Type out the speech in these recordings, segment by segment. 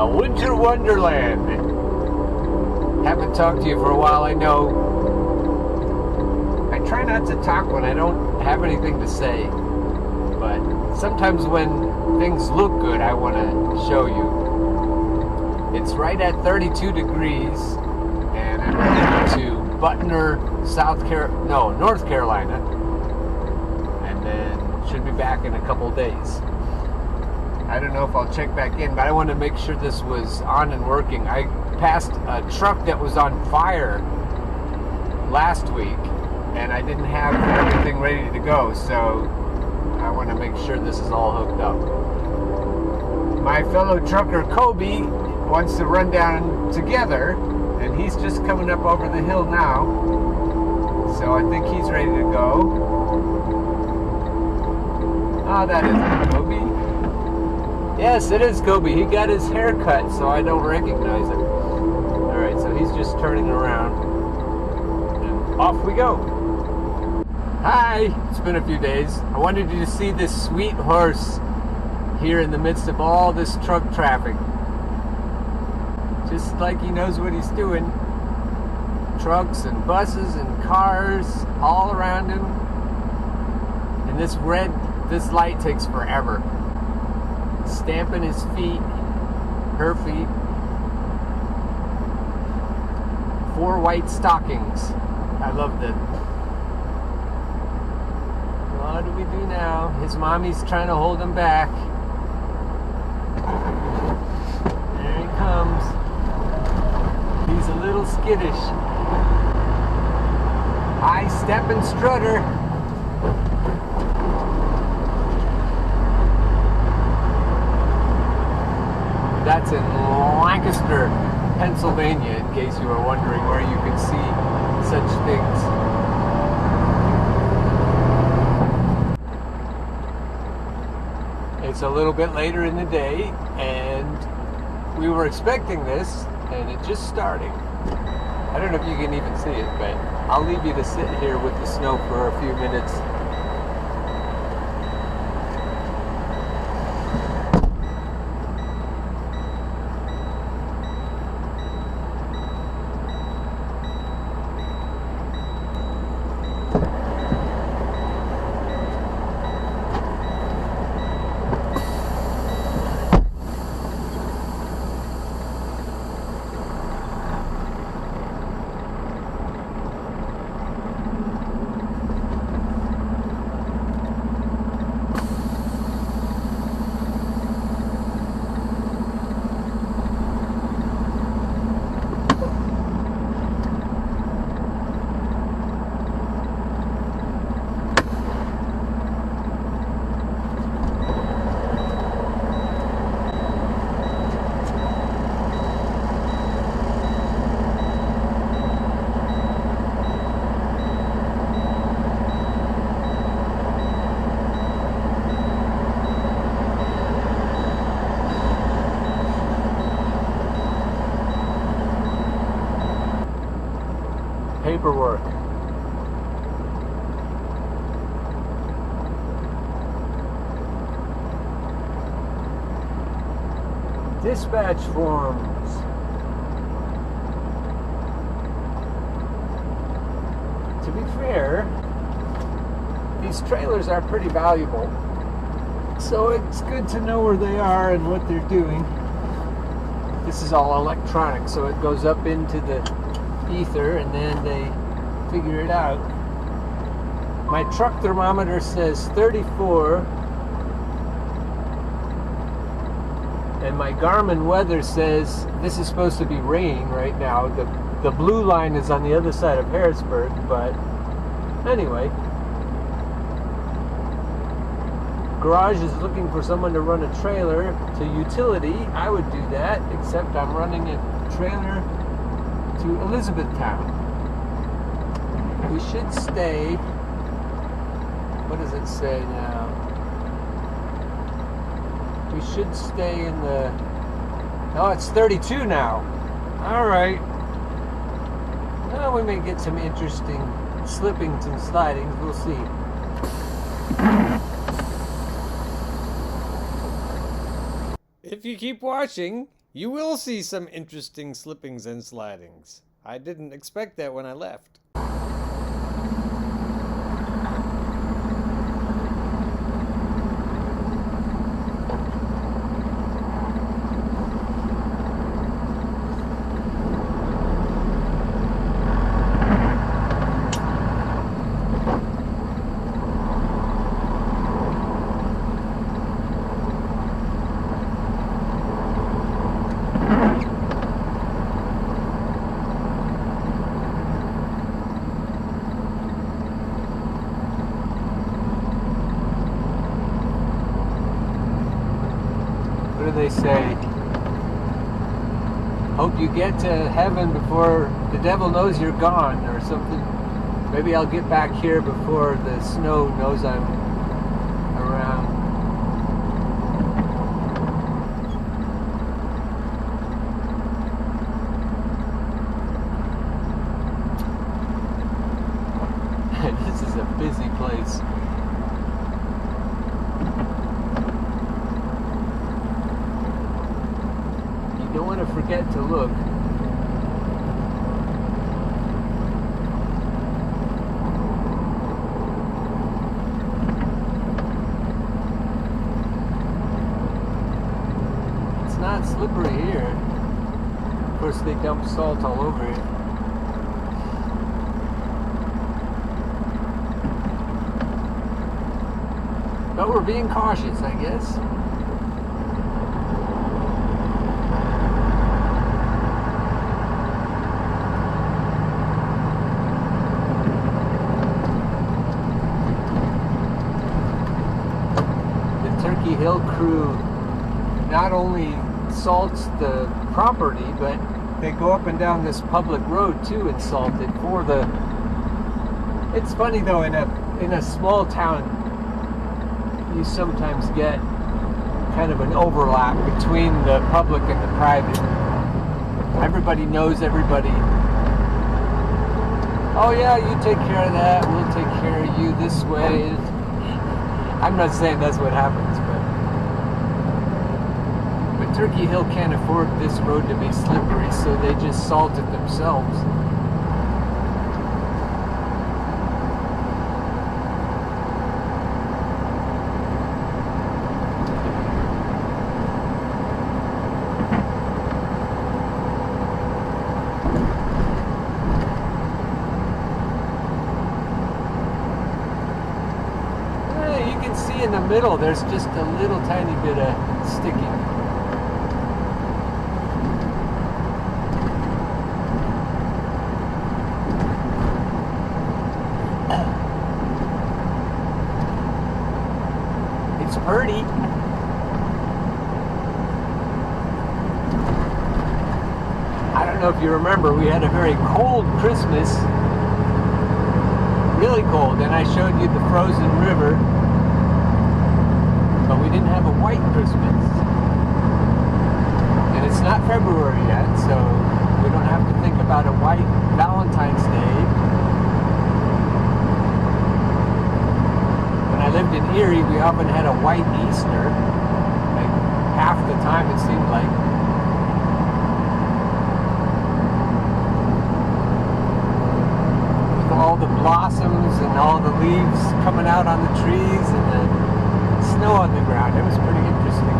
A winter wonderland. Haven't talked to you for a while, I know. I try not to talk when I don't have anything to say. But sometimes when things look good, I want to show you. It's right at 32 degrees, and I'm headed to Butner, North Carolina, and then should be back in a couple days. I don't know if I'll check back in, but I wanted to make sure this was on and working. I passed a truck that was on fire last week, and I didn't have everything ready to go, so I want to make sure this is all hooked up. My fellow trucker Kobe wants to run down together, and he's just coming up over the hill now, so I think he's ready to go. Oh, that isn't Kobe. Yes, it is Kobe. He got his hair cut, so I don't recognize him. Alright, so he's just turning around, and off we go. Hi, it's been a few days. I wanted you to see this sweet horse here in the midst of all this truck traffic. Just like he knows what he's doing. Trucks and buses and cars all around him. And this light takes forever. Stamping his feet, her feet. 4 white stockings. I love that. What do we do now? His mommy's trying to hold him back. There he comes. He's a little skittish. High step and strutter. That's in Lancaster, Pennsylvania, in case you were wondering where you could see such things. It's a little bit later in the day, and we were expecting this, and it just started. I don't know if you can even see it, but I'll leave you to sit here with the snow for a few minutes. Paperwork. Dispatch forms. To be fair, these trailers are pretty valuable, so it's good to know where they are and what they're doing. This is all electronic, so it goes up into the ether and then they figure it out. My truck thermometer says 34, and my Garmin weather says this is supposed to be rain right now. The blue line is on the other side of Harrisburg, but anyway. Garage is looking for someone to run a trailer to utility. I would do that, except I'm running a trailer to Elizabethtown. We should stay, what does it say now? We should stay in the, oh, it's 32 now. All right. Well, we may get some interesting slippings and slidings. We'll see. If you keep watching, You will see some interesting slippings and slidings. I didn't expect that when I left. What do they say? Hope you get to heaven before the devil knows you're gone, or something. Maybe I'll get back here before the snow knows I'm around. This is a busy place. You don't want to forget to look. It's not slippery here. Of course, they dump salt all over it. But we're being cautious, I guess. The Turkey Hill crew not only salts the property, but they go up and down this public road too and salt it for the... It's funny though, in a small town, you sometimes get kind of an overlap between the public and the private. Everybody knows everybody. Oh yeah, you take care of that, we'll take care of you this way. I'm not saying that's what happens, but Turkey Hill can't afford this road to be slippery, so they just salt it themselves. See in the middle, there's just a little tiny bit of sticking. It's pretty. I don't know if you remember, we had a very cold Christmas. Really cold, and I showed you the frozen river. But we didn't have a white Christmas. And it's not February yet, so we don't have to think about a white Valentine's Day. When I lived in Erie, we often had a white Easter. Like half the time it seemed like. With all the blossoms and all the leaves coming out on the trees and the snow on the ground. It was pretty interesting.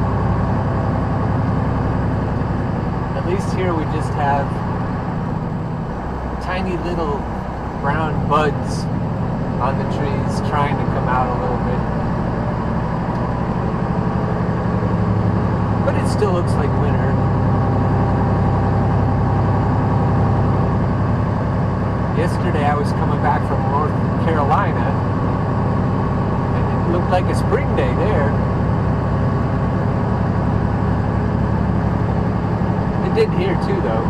At least here we just have tiny little brown buds on the trees trying to come out a little bit. But it still looks like winter. Yesterday I was coming back from North Carolina. Looked like a spring day there. It did here too though.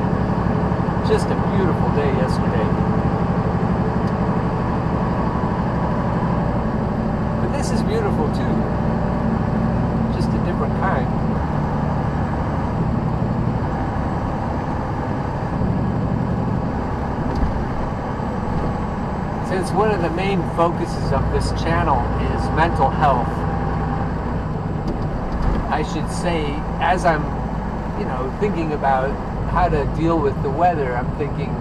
Just a beautiful day yesterday. But this is beautiful too. Just a different kind. Since one of the main focuses of this channel is mental health, I should say, as I'm thinking about how to deal with the weather, I'm thinking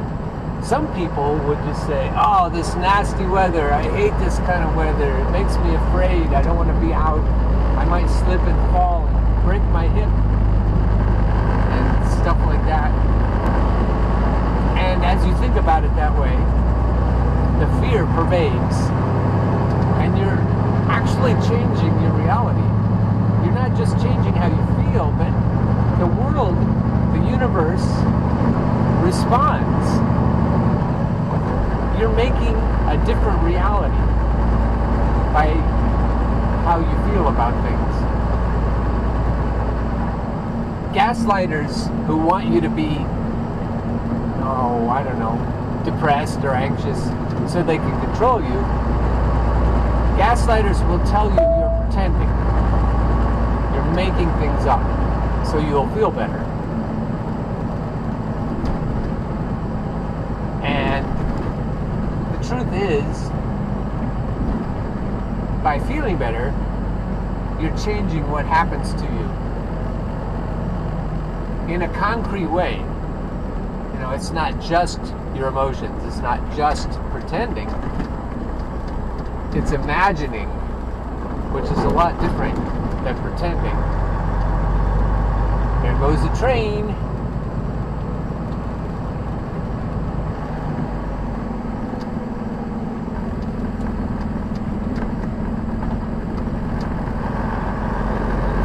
some people would just say, oh, this nasty weather, I hate this kind of weather, it makes me afraid, I don't want to be out, I might slip and fall and break my hip, and stuff like that. And as you think about it that way, the fear pervades, and you're actually changing your reality. You're not just changing how you feel, but the world, the universe responds. You're making a different reality by how you feel about things. Gaslighters who want you to be, depressed or anxious so they can control you, gaslighters will tell you you're pretending. You're making things up so you'll feel better. And the truth is, by feeling better, you're changing what happens to you in a concrete way. It's not just your emotions. It's not just pretending. It's imagining, which is a lot different than pretending. There goes a train.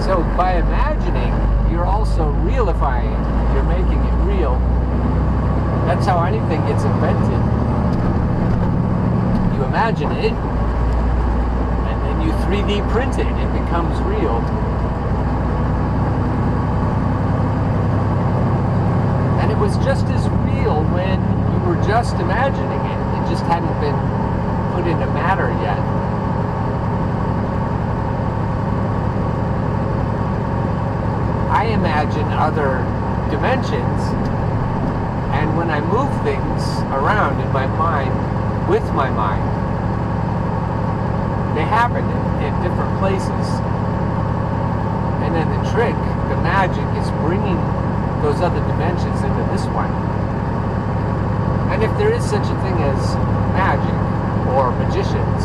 So by imagining, you're also realifying. You're making it real. That's how anything gets invented. You imagine it, and then you 3D print it. It becomes real. And it was just as real when you were just imagining it. It just hadn't been put into matter yet. I imagine other dimensions, and when I move things around in my mind, with my mind, they happen in different places. And then the trick, the magic, is bringing those other dimensions into this one. And if there is such a thing as magic or magicians,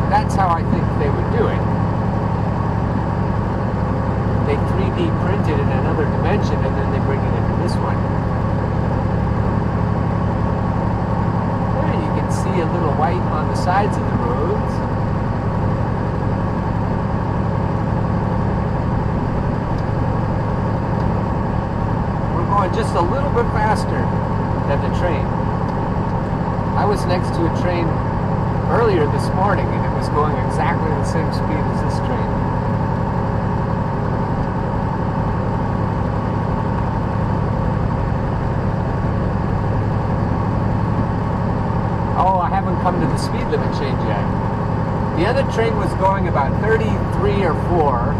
that's how I think they would do it. They 3D print it in another dimension and then they bring it into this one. There you can see a little white on the sides of the roads. We're going just a little bit faster than the train. I was next to a train earlier this morning and it was going exactly the same speed as this train. Come to the speed limit change yet. The other train was going about 33 or 4,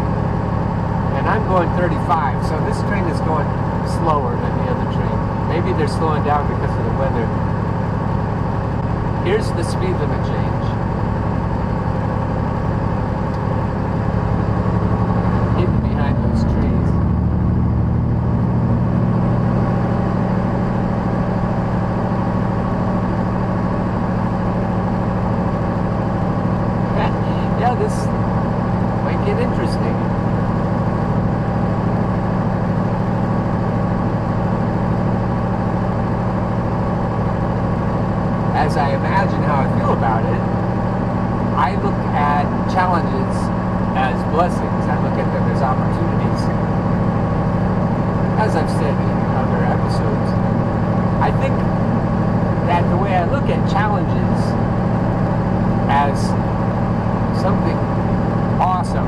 and I'm going 35, so this train is going slower than the other train. Maybe they're slowing down because of the weather. Here's the speed limit change. Hidden behind those trees. This might get interesting. As I imagine how I feel about it, I look at challenges as blessings. I look at them as opportunities. As I've said in other episodes, I think that the way I look at challenges as something awesome.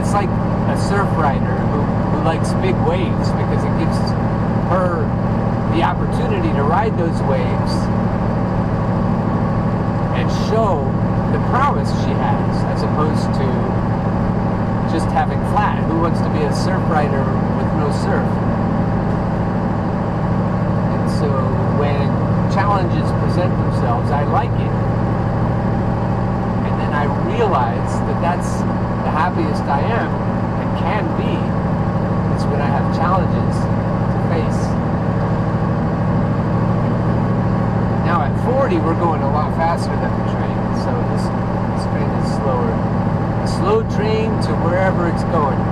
It's like a surf rider who likes big waves because it gives her the opportunity to ride those waves and show the prowess she has as opposed to just having flat. Who wants to be a surf rider with no surf? And so when challenges present themselves, I like it. And then I realize that that's the happiest I am and can be, is when I have challenges to face. Now at 40, we're going a lot faster than the train, so this train is slower. A slow train to wherever it's going.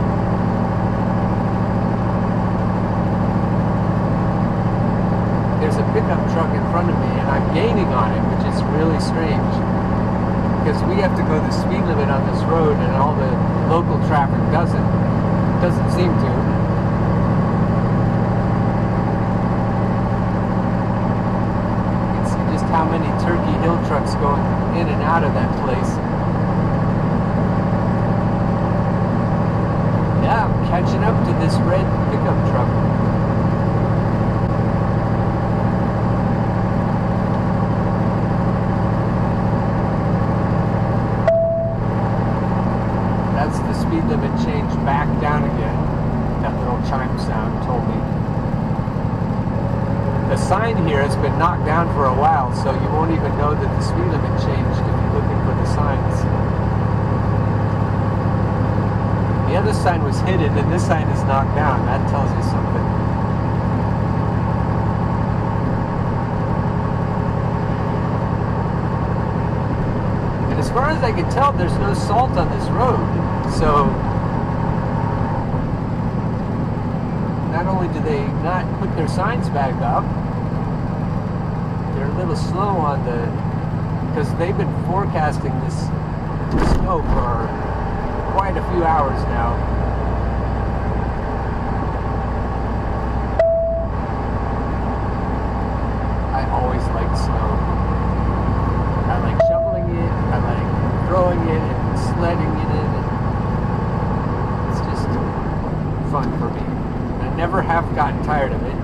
There's a pickup truck in front of me, and I'm gaining on it, which is really strange, because we have to go the speed limit on this road, and all the local traffic doesn't seem to. How many Turkey Hill trucks going in and out of that place. Yeah, I'm catching up to this red pickup truck. That's the speed limit change back down again. That little chime sound told me. The sign here has been knocked down for a while, so you won't even know that the speed limit changed if you're looking for the signs. The other sign was hidden, and this sign is knocked down. That tells you something. And as far as I can tell, there's no salt on this road, so not only do they not put their signs back up, they're a little slow on because they've been forecasting this snow for quite a few hours now. I always like snow. I like shoveling it, I like throwing it and sledding in it. It's just fun for me. I never have gotten tired of it,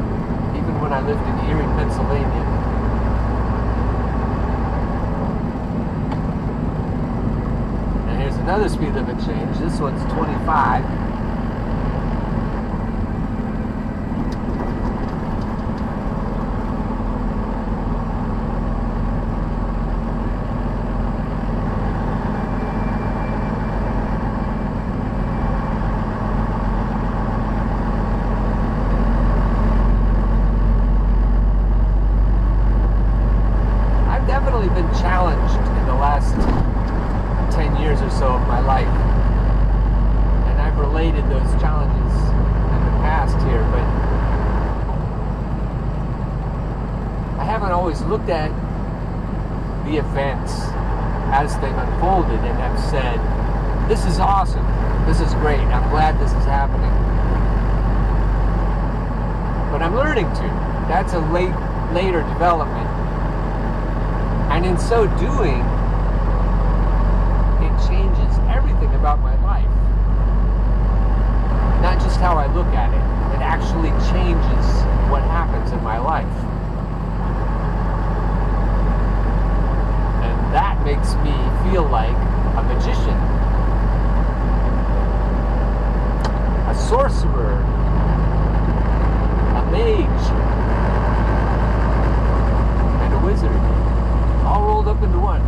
even when I lived in Erie, Pennsylvania. And here's another speed limit change. This one's 25. Been challenged in the last 10 years or so of my life, and I've related those challenges in the past here, but I haven't always looked at the events as they've unfolded and have said, this is awesome, this is great, I'm glad this is happening. But I'm learning to. That's a later development. And in so doing, it changes everything about my life. Not just how I look at it. It actually changes what happens in my life. And that makes me feel like a magician. A sorcerer. A mage. And a wizard. All rolled up into one.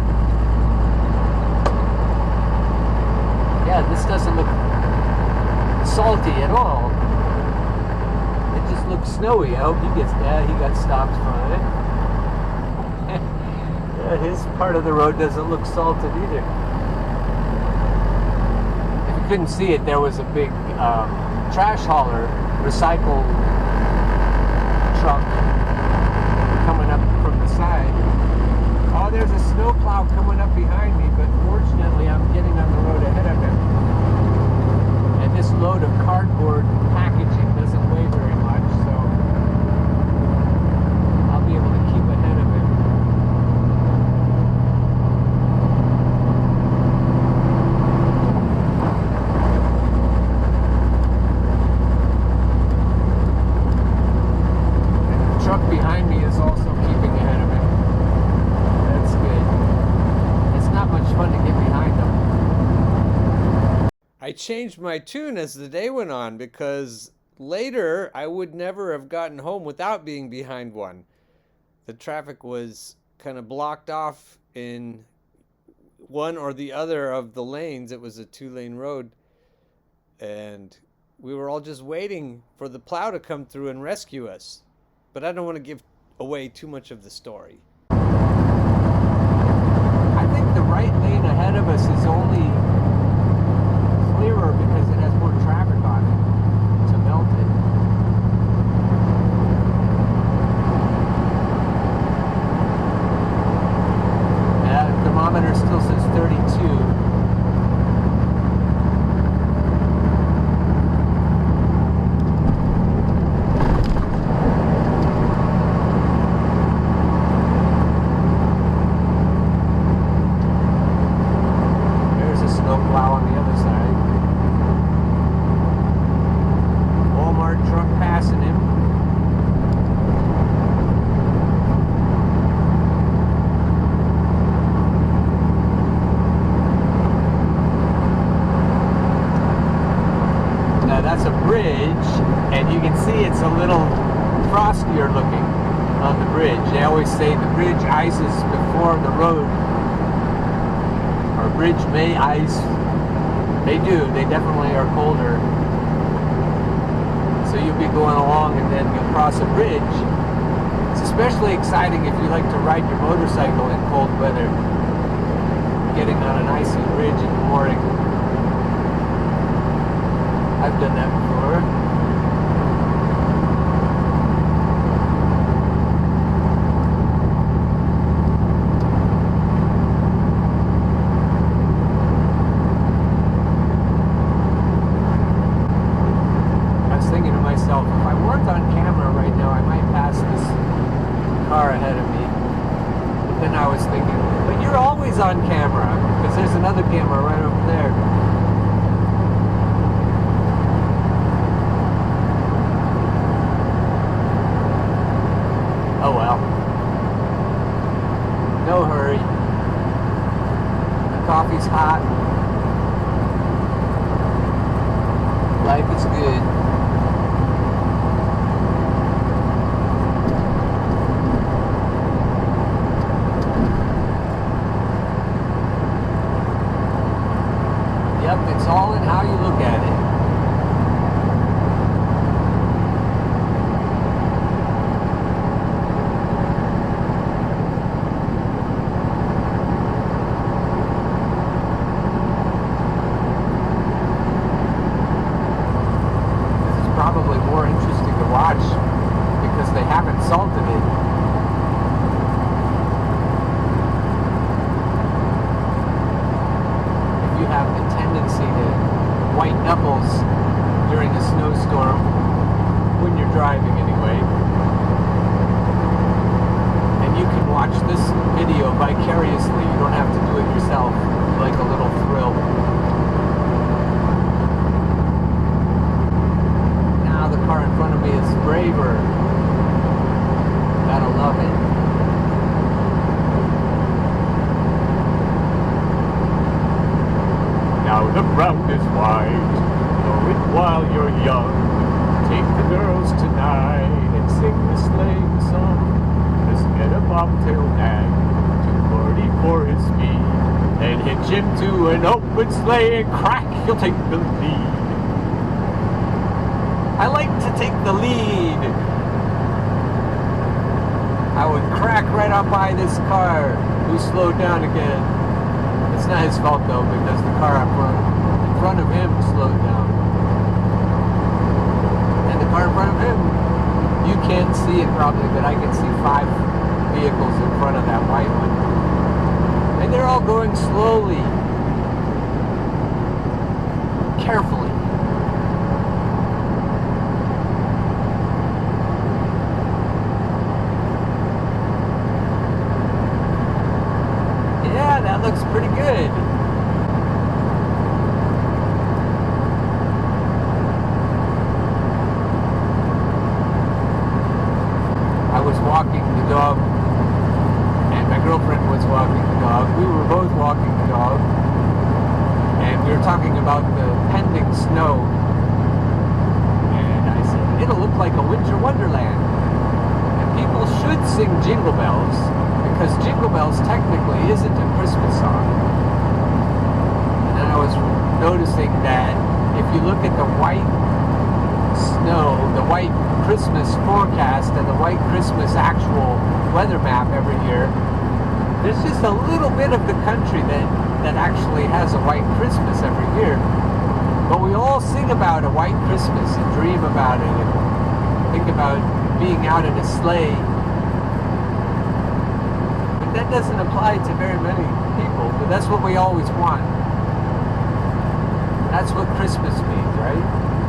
Yeah, this doesn't look salty at all. It just looks snowy. I hope he got stopped from it. Yeah, his part of the road doesn't look salted either. If you couldn't see it, there was a big trash hauler, recycle truck coming up from the side. Oh, there's a snowplow coming up behind me, but fortunately I'm getting on the road ahead of him. And this load of cardboard packaging doesn't weigh very much, so I'll be able to keep ahead of him. And the truck behind me is also keeping ahead of him. Fun to get behind them. I changed my tune as the day went on because later I would never have gotten home without being behind one. The traffic was kind of blocked off in one or the other of the lanes. It was a 2-lane road, and we were all just waiting for the plow to come through and rescue us. But I don't want to give away too much of the story. I think the right lane ahead of us is only clearer because it has more traffic on it to melt it. The thermometer still says 32. That's a bridge, and you can see it's a little frostier looking on the bridge. They always say the bridge ices before the road, or bridge may ice. They do, they definitely are colder. So you'll be going along and then you'll cross a bridge. It's especially exciting if you like to ride your motorcycle in cold weather, getting on an icy bridge in the morning. I've done that before. I was thinking to myself, if I weren't on camera right now, I might pass this car ahead of me. But then I was thinking, but you're always on camera, because there's another camera right over there. Oh well. No hurry. The coffee's hot. Life is good. Yep, it's all in how you look at it. Probably more interesting to watch because they haven't salted it. If you have the tendency to white knuckles during a snowstorm, when you're driving anyway, and you can watch this video vicariously, you don't have to do it yourself, like a little thrill. The car in front of me is braver. Gotta love it. Now the ground is wide, know it while you're young. Take the girls tonight and sing the sleighing song. Let's get a bobtail nag, 240 for his speed, and hitch him to an open sleigh and crack, he'll take the lead. I like to take the lead. I would crack right up by this car who slowed down again. It's not his fault though, because the car in front of him slowed down. And the car in front of him, you can't see it probably, but I can see 5 vehicles in front of that white one. And they're all going slowly, carefully. That looks pretty good. I was walking the dog, and my girlfriend was walking the dog. We were both walking the dog, and we were talking about the pending snow. And I said, it'll look like a winter wonderland. And people should sing Jingle Bells, because Jingle Bells technically isn't a Christmas song. noticing that if you look at the white snow, the white Christmas forecast and the white Christmas actual weather map every year, there's just a little bit of the country that actually has a white Christmas every year. But we all sing about a white Christmas and dream about it and think about being out in a sleigh. But that doesn't apply to very many people, but that's what we always want. That's what Christmas means, right?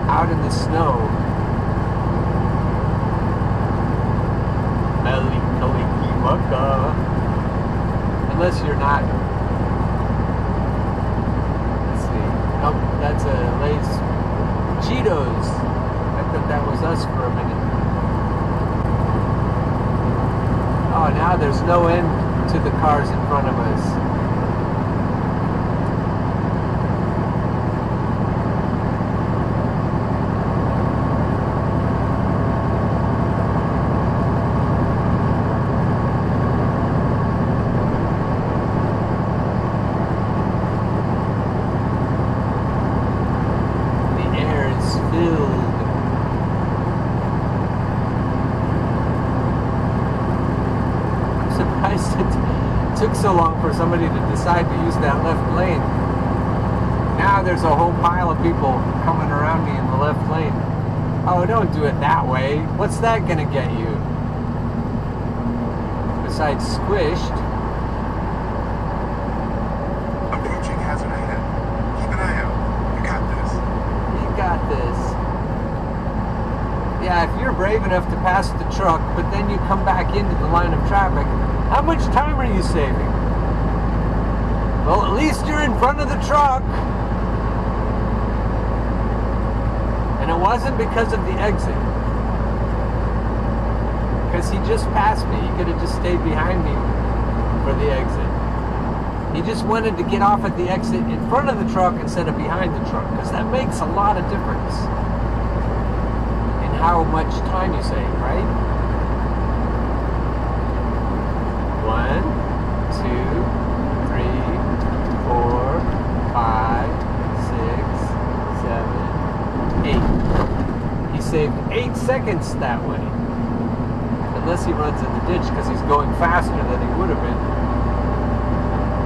Out in the snow. Unless you're not. Let's see. Nope, that's a Lay's Cheetos. I thought that was us for a minute. Oh, now there's no end to the cars in front of us. Took so long for somebody to decide to use that left lane. Now there's a whole pile of people coming around me in the left lane. Oh, don't do it that way. What's that gonna get you? Besides squished. Approaching hazard ahead. Keep an eye out. You got this. You got this. Yeah, if you're brave enough to pass the truck, but then you come back into the line of traffic, how much time are you saving? Well, at least you're in front of the truck. And it wasn't because of the exit. Because he just passed me. He could have just stayed behind me for the exit. He just wanted to get off at the exit in front of the truck instead of behind the truck. Because that makes a lot of difference in how much time you save, right? 1, 2, 3, 4, 5, 6, 7, 8. He saved 8 seconds that way. Unless he runs in the ditch because he's going faster than he would have been.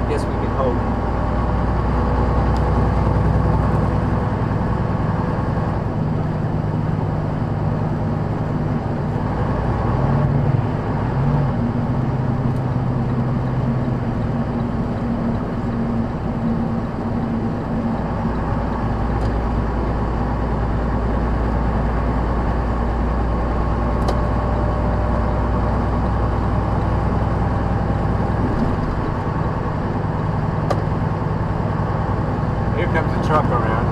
I guess we can hope. Comes the truck around.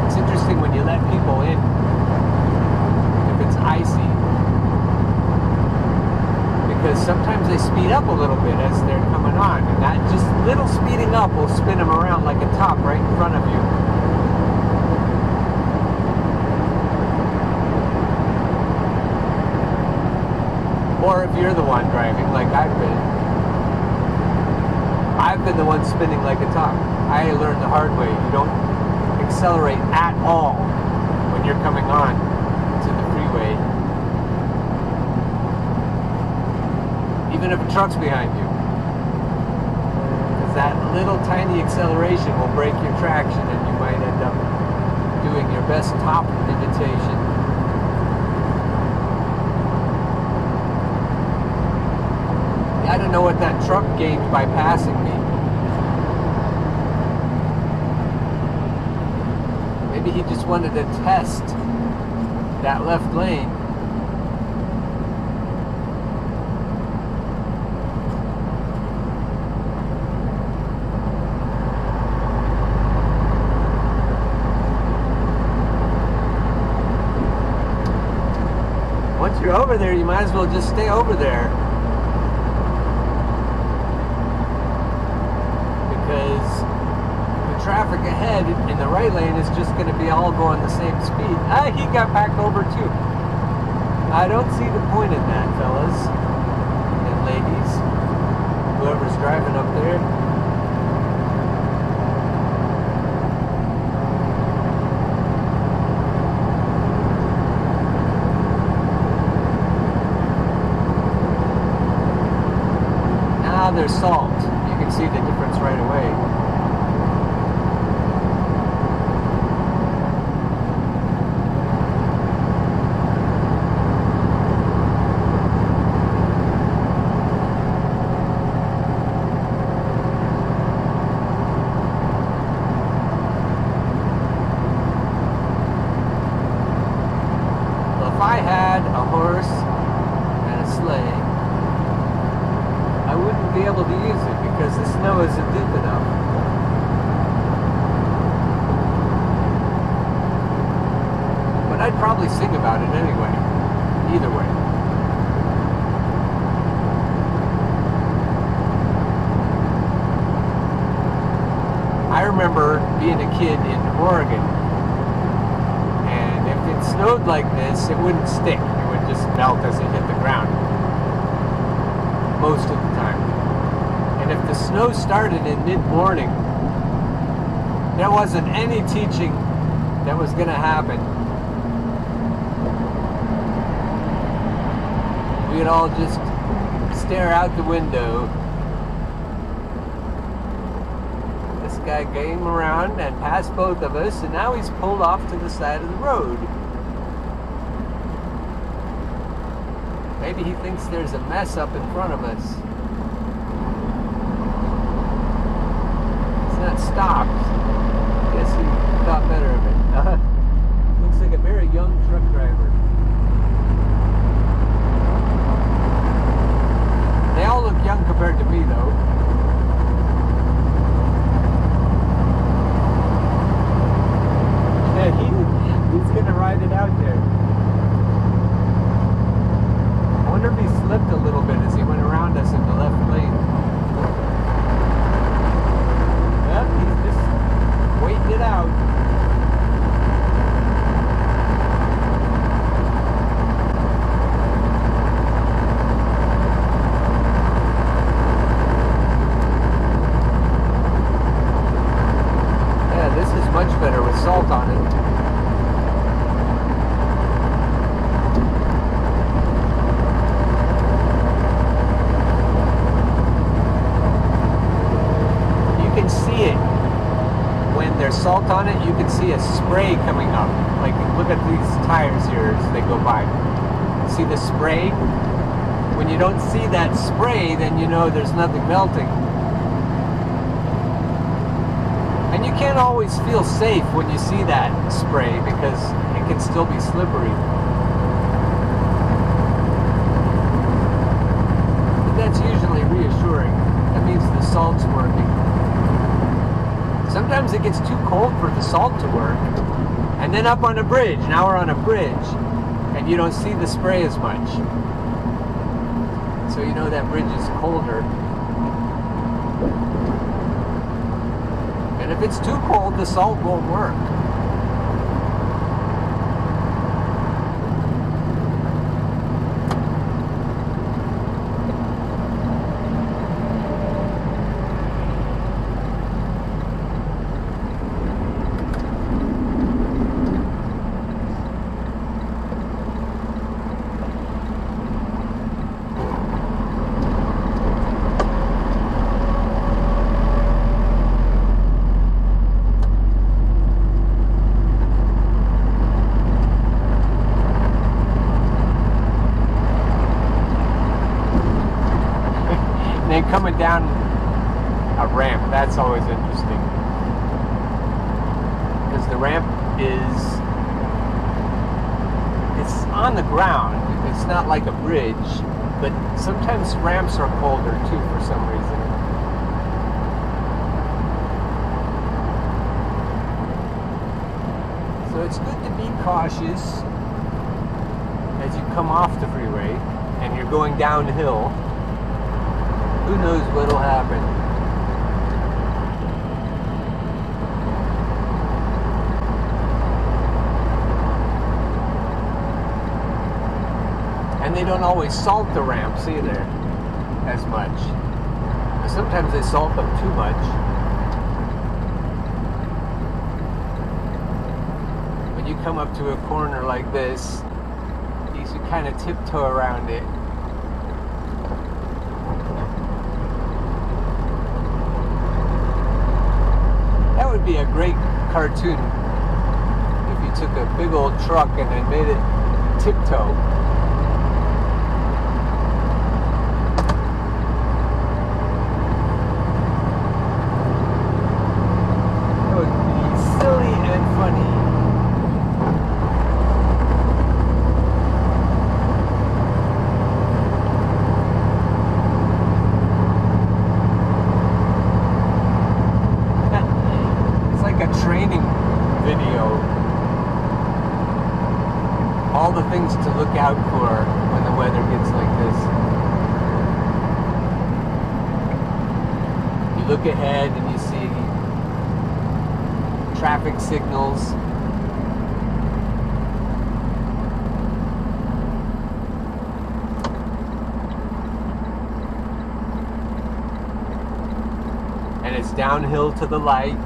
It's interesting when you let people in, if it's icy, because sometimes they speed up a little bit as they're coming on, and that just little speeding up will spin them around like a top right in front of you. Or if you're the one driving, like I've been the one spinning like a top. I learned the hard way. You don't accelerate at all when you're coming on to the freeway. Even if a truck's behind you. Because that little tiny acceleration will break your traction and you might end up doing your best top imitation. I don't know what that truck gained by passing me. Maybe he just wanted to test that left lane. Once you're over there, you might as well just stay over there. Because the traffic ahead in the right lane is just going to be all going the same speed. Ah, he got back over too. I don't see the point in that, fellas and ladies. Whoever's driving up there. Now there's salt. You can see the difference right away. If I had a horse and a sleigh, I wouldn't be able to use it because the snow isn't deep enough. But I'd probably sing about it anyway, either way. I remember being a kid in Oregon, and if it snowed like this, it wouldn't stick. It would just melt as it hit the ground, most of the time. And if the snow started in mid-morning, there wasn't any teaching that was going to happen. We'd all just stare out the window. This guy came around and passed both of us, and now he's pulled off to the side of the road. Maybe he thinks there's a mess up in front of us. It's not stopped. Guess he thought better of it. Looks like a very young truck driver. They all look young compared to me, though. Yeah, he's gonna ride it out there. I wonder if he slipped a little bit as he went around us in the left lane. Yep, he's just waiting it out. Yeah, this is much better with salt on it. See it when there's salt on it. You can see a spray coming up. Like, look at these tires here as they go by. See the spray? When you don't see that spray, then you know there's nothing melting. And you can't always feel safe when you see that spray because it can still be slippery. But that's usually reassuring. That means the salt's working. Sometimes it gets too cold for the salt to work. And then up on a bridge, now we're on a bridge, and you don't see the spray as much. So you know that bridge is colder. And if it's too cold, the salt won't work. Coming down a ramp, that's always interesting, because the ramp it's on the ground. It's not like a bridge, but sometimes ramps are colder too for some reason. So it's good to be cautious as you come off the freeway and you're going downhill. Who knows what'll happen? And they don't always salt the ramps either as much. Sometimes they salt them too much. When you come up to a corner like this, you should kind of tiptoe around it. That would be a great cartoon if you took a big old truck and then made it tiptoe. That would be silly and funny. Training video. All the things to look out for when the weather gets like this. You look ahead and you see traffic signals. And it's downhill to the light.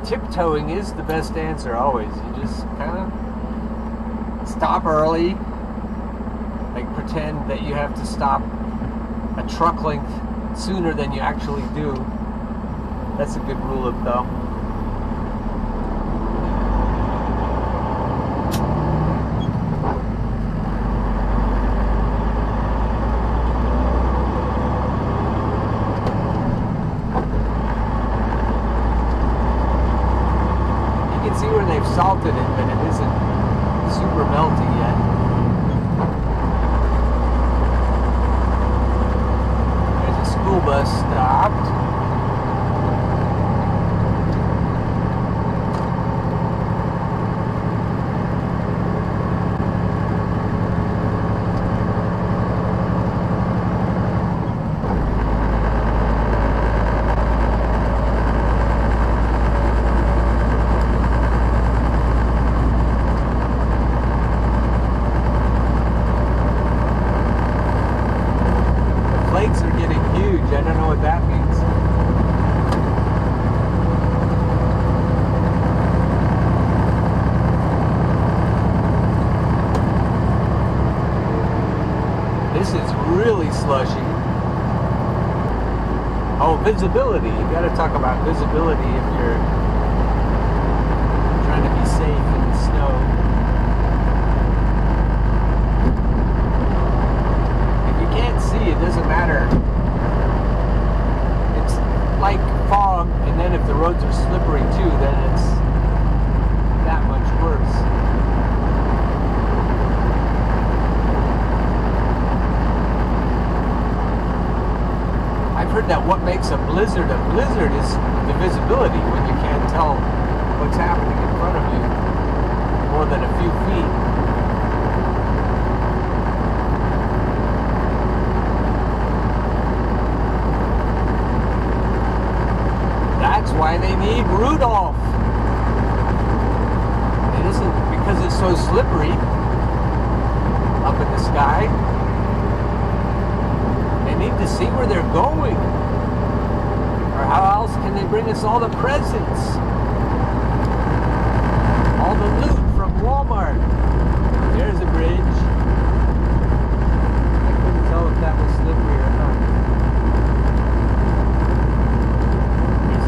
Tiptoeing is the best answer always. You just kind of stop early, like pretend that you have to stop a truck length sooner than you actually do. That's a good rule of thumb. See where they've salted it, but it isn't super melty yet. There's a school bus stopped. Flakes are getting huge. I don't know what that means. This is really slushy. Oh, visibility. You got to talk about visibility if you're trying to be safe in the snow. It doesn't matter. It's like fog, and then if the roads are slippery too, then it's that much worse. I've heard that what makes a blizzard is the visibility, when you can't tell what's happening in front of you more than a few feet. That's why they need Rudolph. It isn't because it's so slippery up in the sky. They need to see where they're going. Or how else can they bring us all the presents? All the loot from Walmart. There's a bridge. I couldn't tell if that was slippery or not.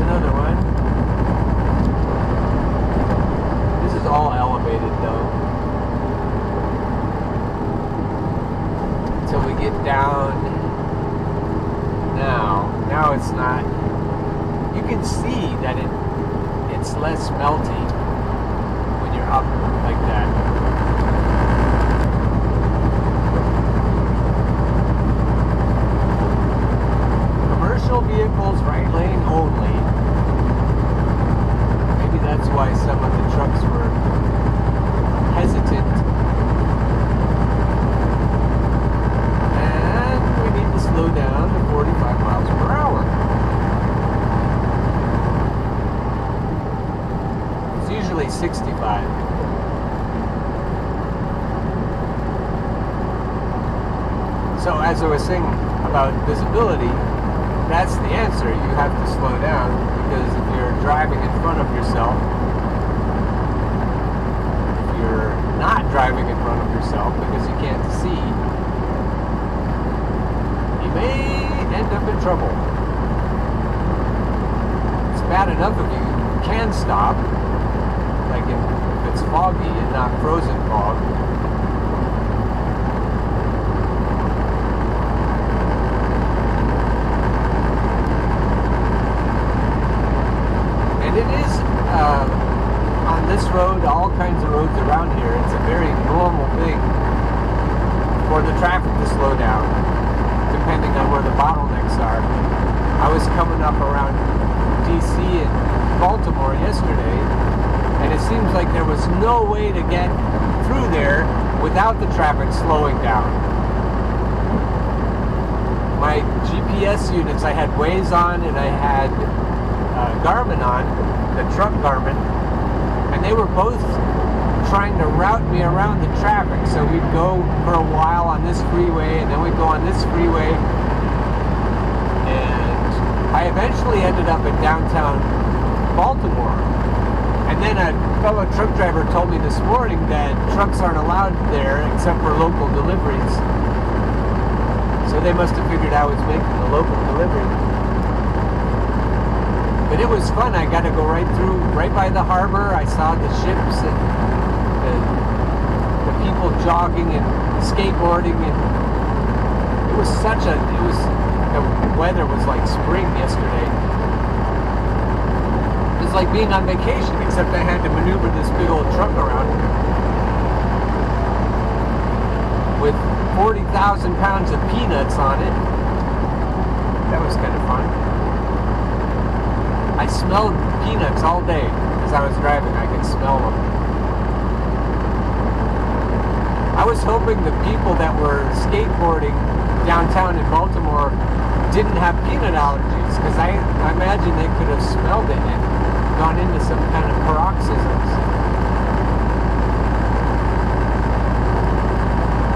Another one. This is all elevated though. Until we get down. Now it's not. You can see that it's less melty when you're up like that. Commercial vehicles, right lane only. Maybe that's why some of the trucks were hesitant. And we need to slow down to 45 miles per hour. 65. So as I was saying about visibility, that's the answer. You have to slow down, because if you're driving in front of yourself, if you're not driving in front of yourself because you can't see, you may end up in trouble. It's bad enough if you can stop, like if it's foggy and not frozen fog. It is, on this road, all kinds of roads around here, it's a very normal thing for the traffic to slow down, depending on where the bottlenecks are. I was coming up around DC and Baltimore yesterday, and it seems like there was no way to get through there without the traffic slowing down. My GPS units, I had Waze on and I had Garmin on, the truck Garmin, and they were both trying to route me around the traffic. So we'd go for a while on this freeway, and then we'd go on this freeway, and I eventually ended up in downtown Baltimore. And then a fellow truck driver told me this morning that trucks aren't allowed there except for local deliveries. So they must have figured I was making a local delivery. But it was fun. I got to go right by the harbor. I saw the ships and the people jogging and skateboarding, and the weather was like spring yesterday. It was like being on vacation, except I had to maneuver this big old truck around with 40,000 pounds of peanuts on it. That was kind of fun. I smelled peanuts all day as I was driving. I could smell them. I was hoping the people that were skateboarding downtown in Baltimore didn't have peanut allergies, because I imagine they could have smelled it and gone into some kind of paroxysms.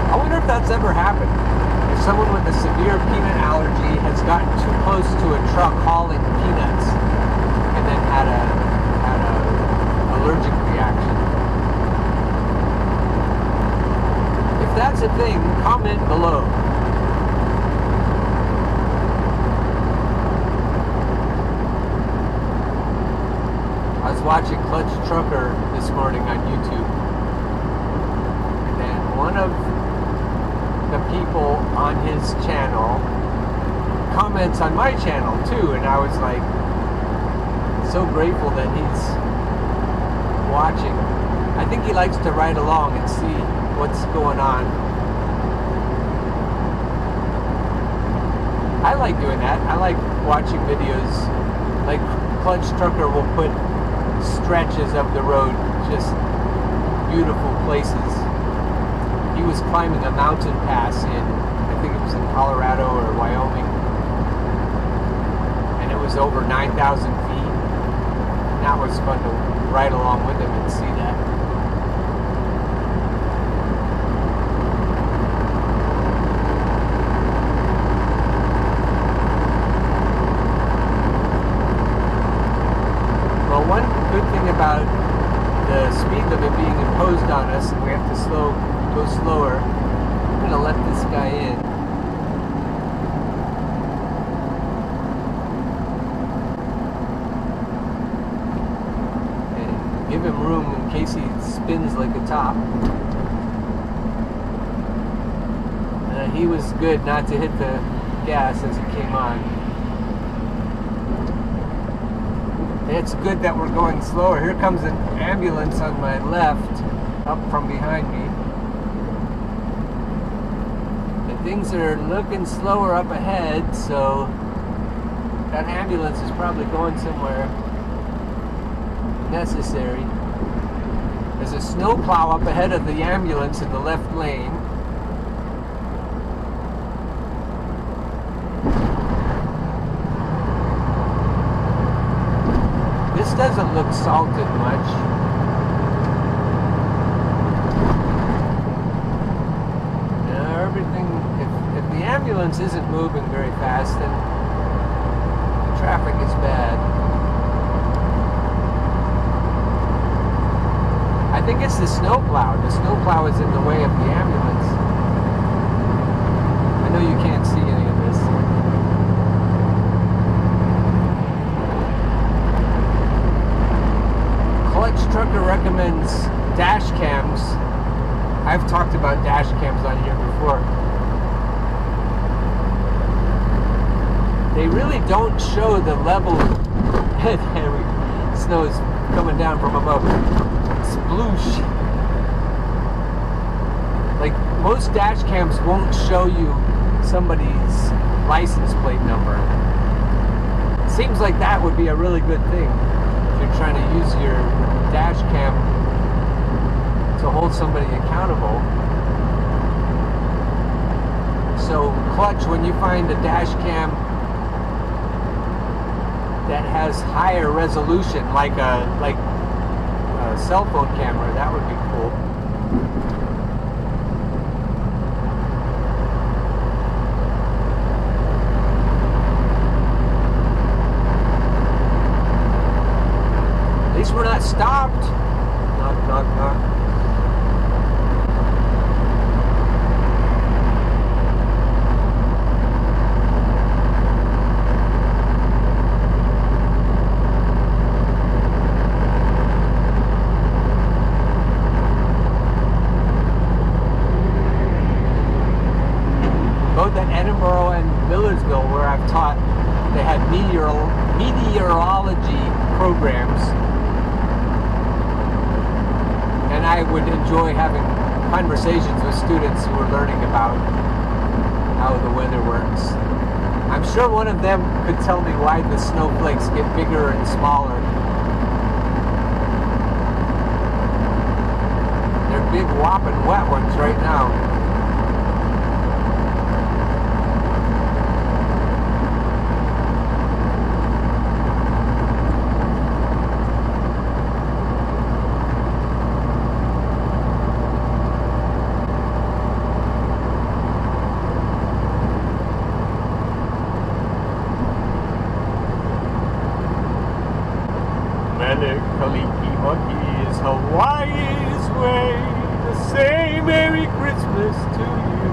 I wonder if that's ever happened. If someone with a severe peanut allergy has gotten too close to a truck hauling peanuts and then had a allergic reaction. If that's a thing, comment below. I was watching Clutch Trucker this morning on YouTube, and one of the people on his channel comments on my channel too, and I was like so grateful that he's watching. I think he likes to ride along and see what's going on. I like doing that. I like watching videos. Like Clutch Trucker will put stretches of the road, just beautiful places. He was climbing a mountain pass in, I think it was in Colorado or Wyoming, and it was over 9,000 feet. And that was fun to ride along with him and see that. Well, one good thing about the speed limit being imposed on us, and we have to go slower. I'm going to let this guy in. And give him room in case he spins like a top. He was good not to hit the gas as he came on. It's good that we're going slower. Here comes an ambulance on my left, up from behind me. And things are looking slower up ahead, so that ambulance is probably going somewhere necessary. There's a snowplow up ahead of the ambulance in the left lane. This doesn't look salted much. ambulance isn't moving very fast, then the traffic is bad. I think it's the snowplow. The snowplow is in the way of the ambulance. I know you can't see any of this. Clutch Trucker recommends dash cams. I've talked about dash cams on here before. They really don't show the level. Snow is coming down from above. Sploosh. Like, most dash cams won't show you somebody's license plate number. Seems like that would be a really good thing if you're trying to use your dash cam to hold somebody accountable. So, Clutch, when you find a dash cam that has higher resolution, like a cell phone camera, that would be cool. At least we're not stopped. Knock, knock, knock. Both at Edinburgh and Millersville, where I've taught, they had meteorology programs, and I would enjoy having conversations with students who were learning about how the weather works. I'm sure one of them could tell me why the snowflakes get bigger and smaller. They're big, whopping wet ones right now. Kaliki is Hawaii's way to say Merry Christmas to you.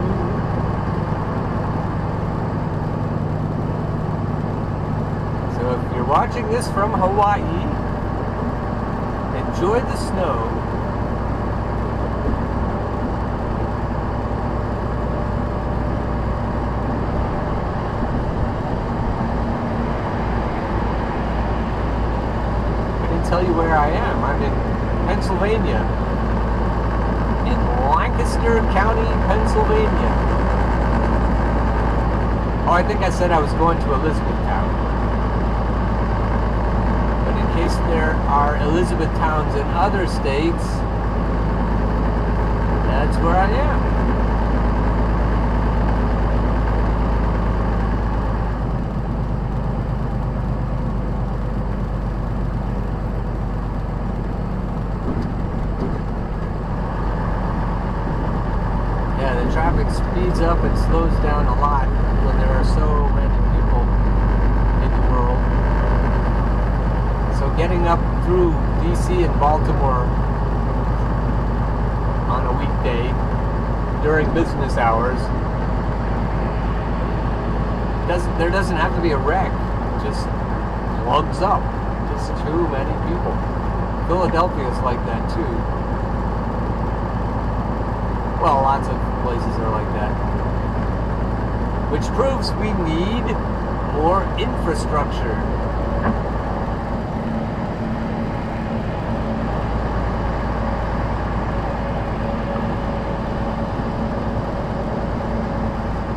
So if you're watching this from Hawaii, enjoy the snow. Tell you where I am. I'm in Pennsylvania, in Lancaster County, Pennsylvania. Oh, I think I said I was going to Elizabethtown. But in case there are Elizabethtowns in other states, that's where I am. Traffic speeds up and slows down a lot when there are so many people in the world. So getting up through DC and Baltimore on a weekday during business hours, there doesn't have to be a wreck. It just plugs up. Just too many people. Philadelphia is like that too. Well, lots of places are like that. Which proves we need more infrastructure.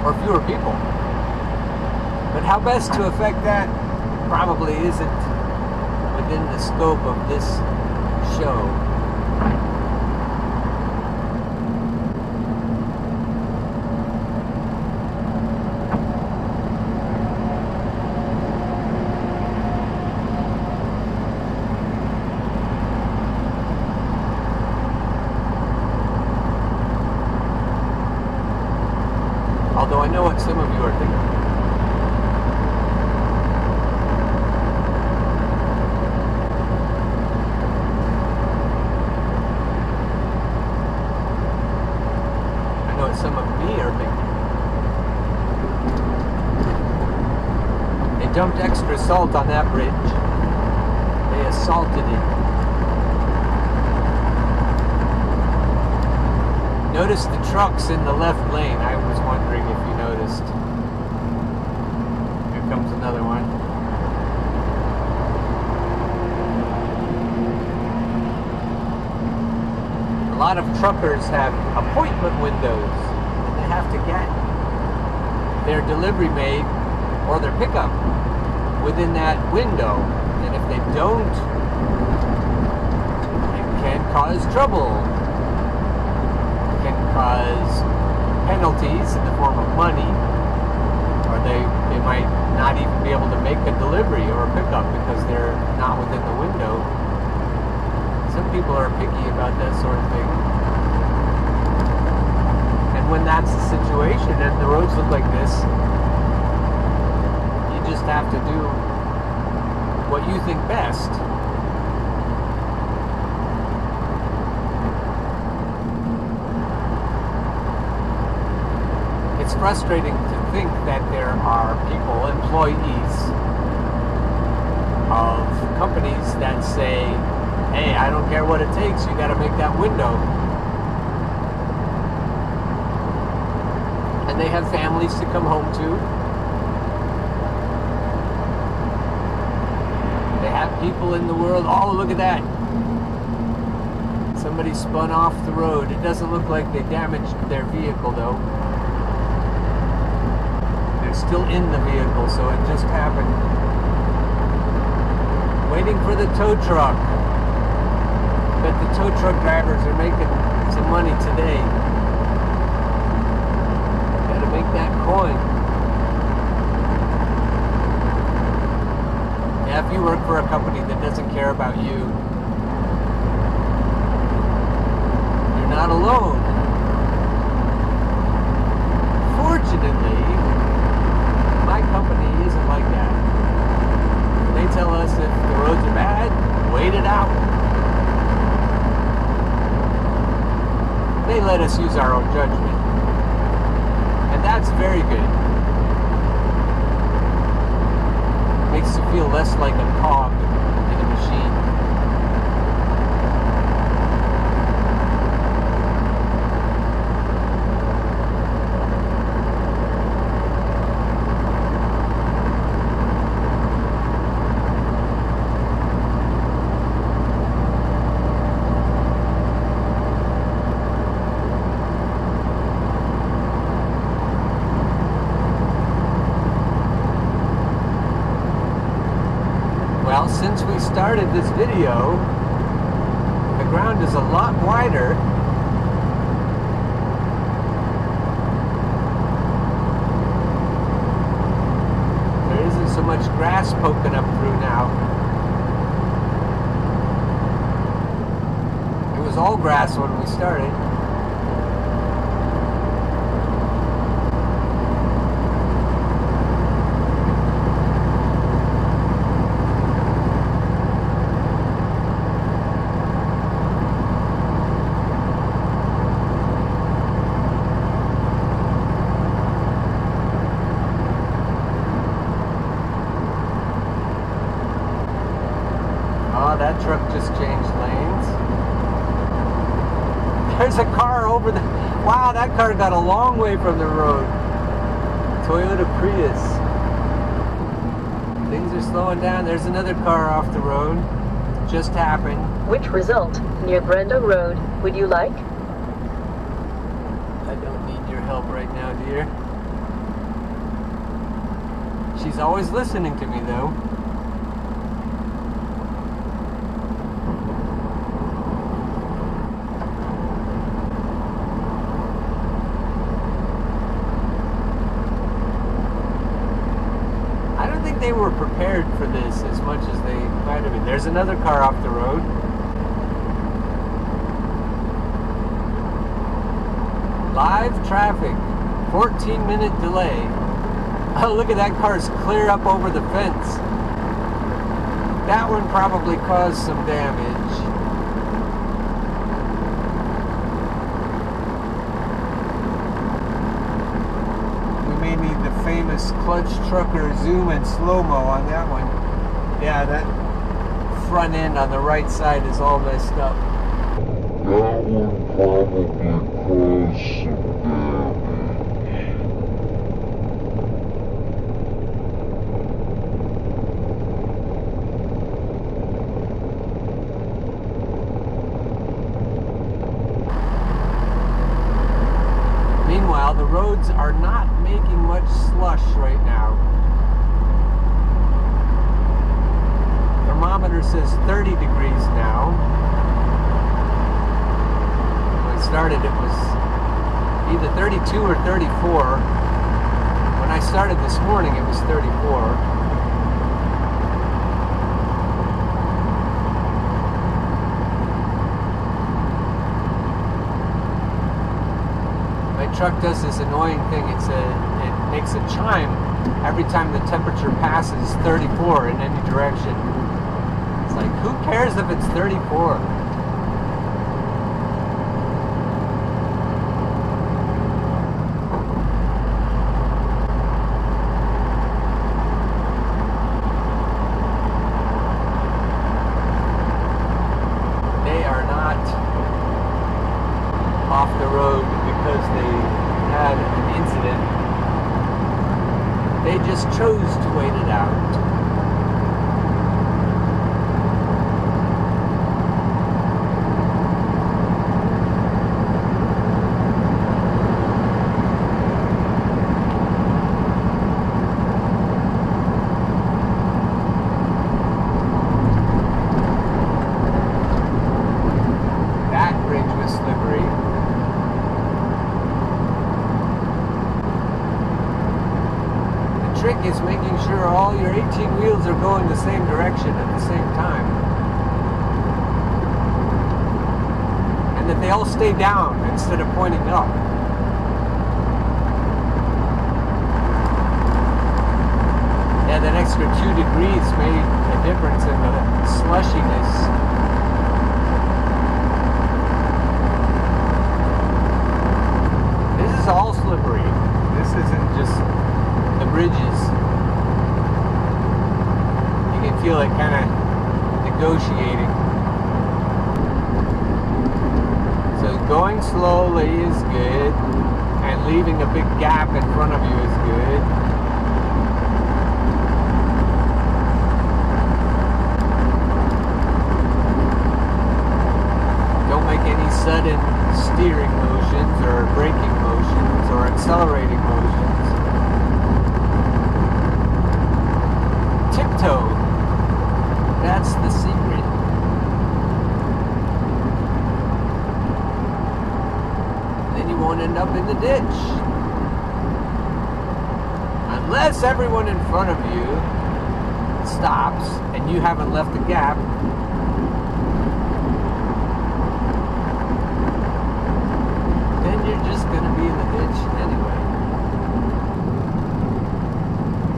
Or fewer people. But how best to affect that probably isn't within the scope of this show. Although I know what some of dumped extra salt on that bridge. They assaulted it. Notice the trucks in the left lane. I was wondering if you noticed. Here comes another one. A lot of truckers have appointment windows and they have to get their delivery made or their pickup within that window. And if they don't, it can cause trouble. It can cause penalties in the form of money, or they might not even be able to make a delivery or a pickup because they're not within the window. Some people are picky about that sort of thing. And when that's the situation and the roads look like this, you just have to do what you think best. It's frustrating to think that there are people, employees of companies that say, hey, I don't care what it takes, you gotta make that window. And they have families to come home to. They have people in the world, oh, look at that. Somebody spun off the road. It doesn't look like they damaged their vehicle though. They're still in the vehicle, so it just happened. Waiting for the tow truck. But the tow truck drivers are making some money today. Gotta make that coin. Yeah, if you work for a company that doesn't care about you, you're not alone. Fortunately, my company isn't like that. They tell us if the roads are bad, wait it out. They let us use our own judgment. And that's very good. Makes you feel less like a cog in a machine. Well, since we started this video, the ground is a lot wider. There isn't so much grass poking up through now. It was all grass when we started. Oh, that truck just changed lanes. There's a car over the... Wow, that car got a long way from the road. Toyota Prius. Things are slowing down. There's another car off the road. Just happened. Which result near Brenda Road would you like? I don't need your help right now, dear. She's always listening to me, though. They were prepared for this as much as they might have been. There's another car off the road. Live traffic, 14-minute delay. Oh, look at that car's clear up over the fence. That one probably caused some damage. We may need the famous Reverse clutch trucker zoom and slow-mo on that one. Yeah, that front end on the right side is all messed up. That one probably caused some damage. Meanwhile, the roads are not making much slush right now. Thermometer says 30 degrees now. When I started, it was either 32 or 34. When I started this morning, it was 34. Truck does this annoying thing. It makes a chime every time the temperature passes 34 in any direction. It's like, who cares if it's 34? They are not off the road because they had an incident. They just chose to wait it out. That bridge was slippery. Trick is making sure all your 18 wheels are going the same direction at the same time. And that they all stay down instead of pointing up. Yeah, that extra 2 degrees made a difference in the slushiness. This is all slippery. This isn't just the bridges. You can feel it kind of negotiating. So going slowly is good, and leaving a big gap in front of you is good. Don't make any sudden steering motions or braking motions or accelerating motions. Tiptoe. That's the secret. Then you won't end up in the ditch. Unless everyone in front of you stops and you haven't left a gap. Then you're just going to be in the ditch anyway.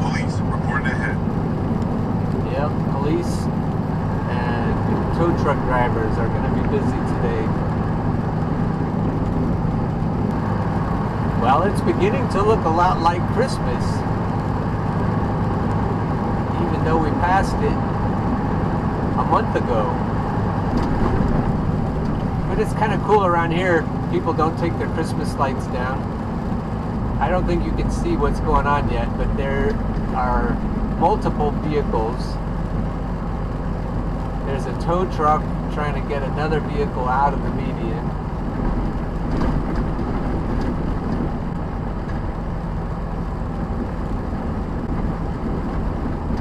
Police, report ahead. Yep, police and tow truck drivers are going to be busy today. Well, it's beginning to look a lot like Christmas, even though we passed it a month ago. But it's kind of cool around here. People don't take their Christmas lights down. I don't think you can see what's going on yet, but there are multiple vehicles. There's a tow truck trying to get another vehicle out of the median.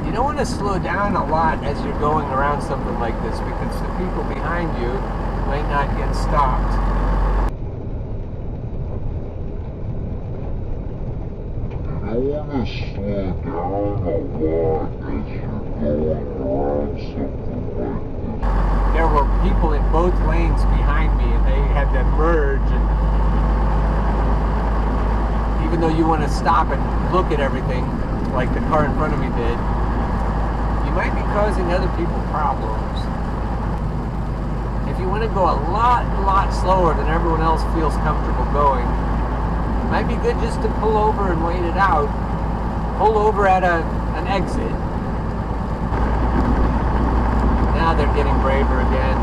You don't want to slow down a lot as you're going around something like this, because the people behind you might not get stopped. You don't want to slow down a lot as you're going around something like this. There were people in both lanes behind me, and they had to merge, and even though you want to stop and look at everything like the car in front of me did, you might be causing other people problems. If you want to go a lot slower than everyone else feels comfortable going, it might be good just to pull over and wait it out. pull over at an exit. Now they're getting braver again.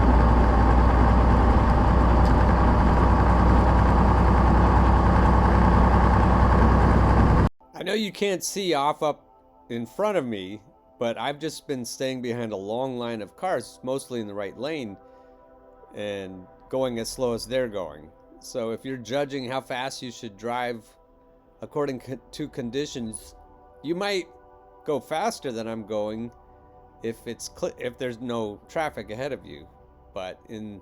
I know you can't see off up in front of me, but I've just been staying behind a long line of cars, mostly in the right lane, and going as slow as they're going. So if you're judging how fast you should drive according to conditions, you might go faster than I'm going if there's no traffic ahead of you. But in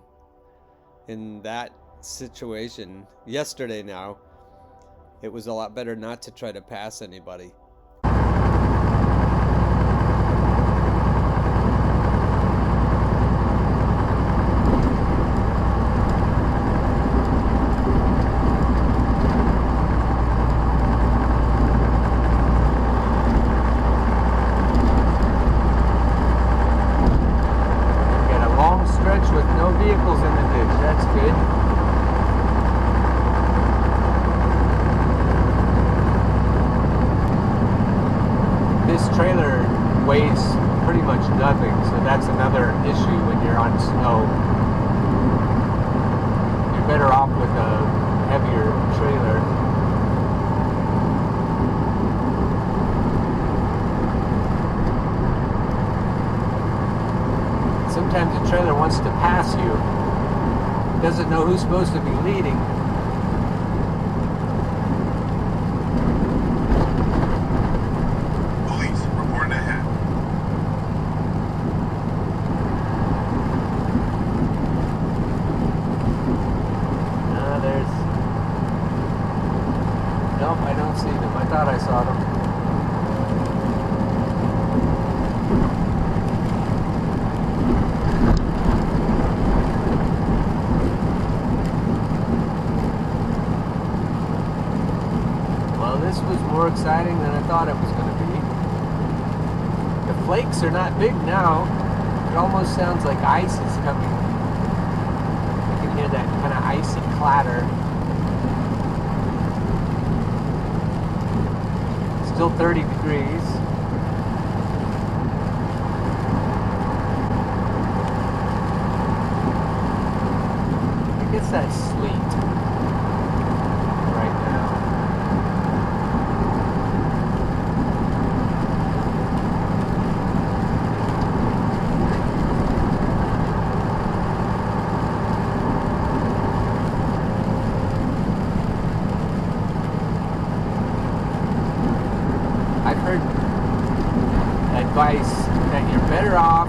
that situation yesterday now, it was a lot better not to try to pass anybody. With no vehicles in the ditch, that's good. This trailer weighs pretty much nothing, so that's another issue when you're on snow. You're better off with a heavier trailer. Sometimes the trailer wants to pass you. It doesn't know who's supposed to be leading. Police, reporting ahead. There's... Nope, I don't see them. I thought I saw them. This was more exciting than I thought it was going to be. The flakes are not big now. It almost sounds like ice is coming. You can hear that kind of icy clatter. Still 30 degrees. I guess that's sleet right now. Advice that you're better off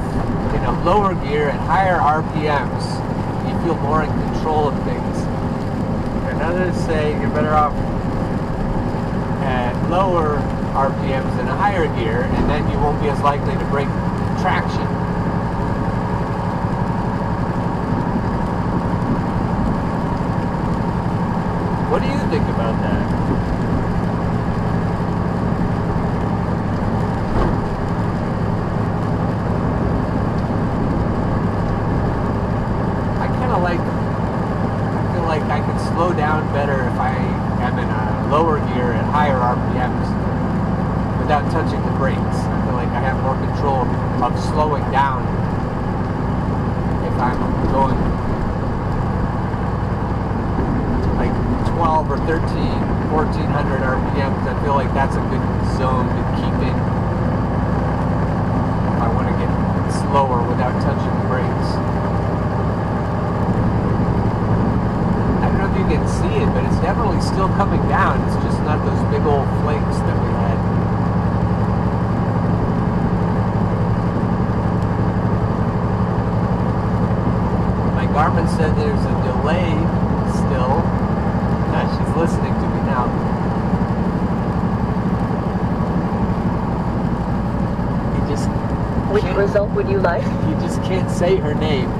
in a lower gear at higher RPMs. You feel more in control of things. And others say you're better off at lower RPMs in a higher gear, and then you won't be as likely to break traction. What do you think about that? I feel like I could slow down better if I am in a lower gear at higher RPMs without touching the brakes. I feel like I have more control of slowing down if I'm going like 12 or 13, 1400 RPMs. I feel like that's a good zone to keep in if I want to get slower without touching the brakes. You can see it, but it's definitely still coming down. It's just not those big old flakes that we had. My Garmin said there's a delay still. She's listening to me now. Which result would you like? You just can't say her name.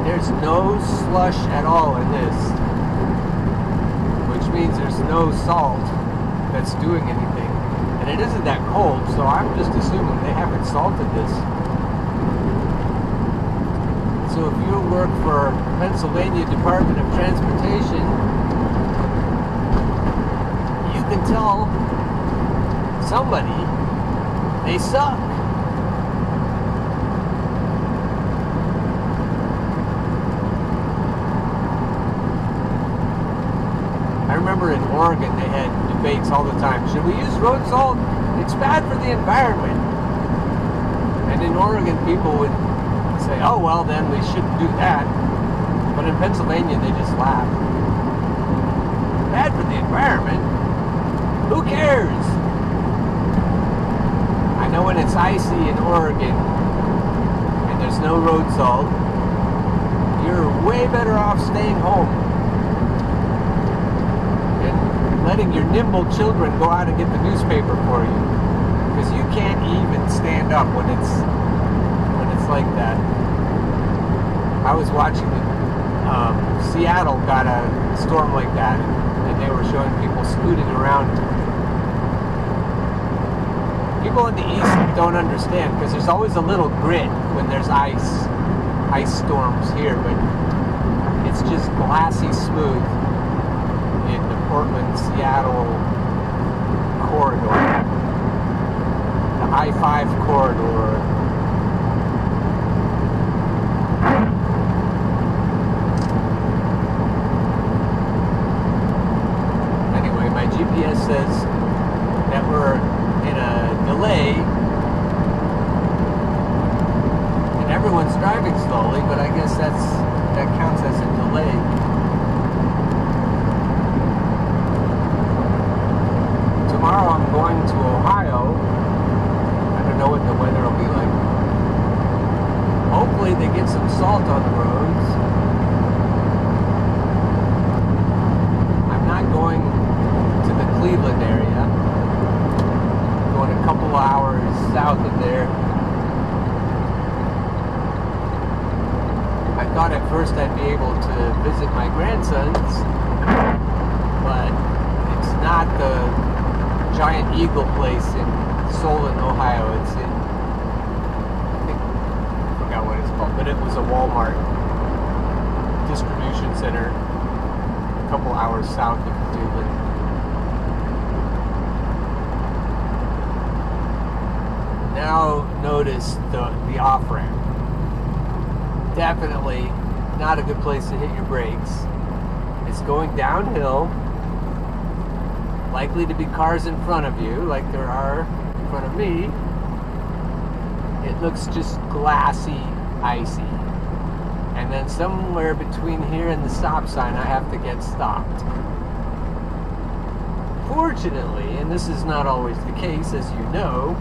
There's no slush at all in this, which means there's no salt that's doing anything. And it isn't that cold, so I'm just assuming they haven't salted this. So if you work for Pennsylvania Department of Transportation, you can tell somebody they suck. I remember in Oregon they had debates all the time. Should we use road salt? It's bad for the environment. And in Oregon people would say, oh well, then we shouldn't do that. But in Pennsylvania they just laugh. Bad for the environment? Who cares? I know when it's icy in Oregon and there's no road salt, you're way better off staying home and letting your nimble children go out and get the newspaper for you, because you can't even stand up when it's like that. I was watching Seattle got a storm like that, and they were showing people scooting around. People in the east don't understand, because there's always a little grit when there's ice storms here, but it's just glassy smooth in the Portland-Seattle corridor, the I-5 corridor. Anyway, my GPS says that we're in a delay, and everyone's driving slowly, but I guess that counts as a delay. Tomorrow I'm going to Ohio. I don't know what the weather will be like. Hopefully they get some salt on the roads. I'm not going to the Cleveland area. Going a couple hours south of there. I thought at first I'd be able to visit my grandsons, but it's not the Giant Eagle place in Solon, Ohio. It's in, I think, I forgot what it's called, but it was a Walmart distribution center a couple hours south of Cleveland. Now notice the off-ramp. Definitely not a good place to hit your brakes. It's going downhill. Likely to be cars in front of you, like there are in front of me. It looks just glassy, icy. And then somewhere between here and the stop sign, I have to get stopped. Fortunately, and this is not always the case, as you know,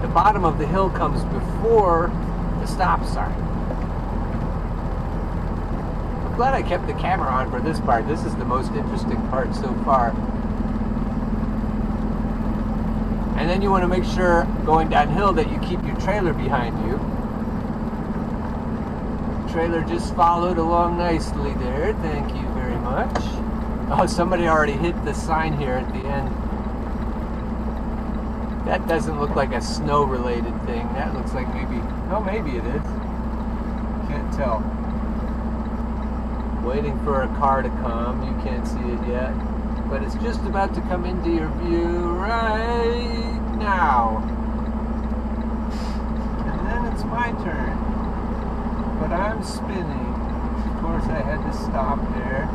the bottom of the hill comes before the stop sign. I'm glad I kept the camera on for this part. This is the most interesting part so far. And then you want to make sure, going downhill, that you keep your trailer behind you. The trailer just followed along nicely there. Thank you very much. Oh, somebody already hit the sign here at the end. That doesn't look like a snow-related thing. That looks like maybe... Oh, maybe it is. Can't tell. Waiting for a car to come. You can't see it yet. But it's just about to come into your view right now. And then it's my turn. But I'm spinning. Of course, I had to stop there.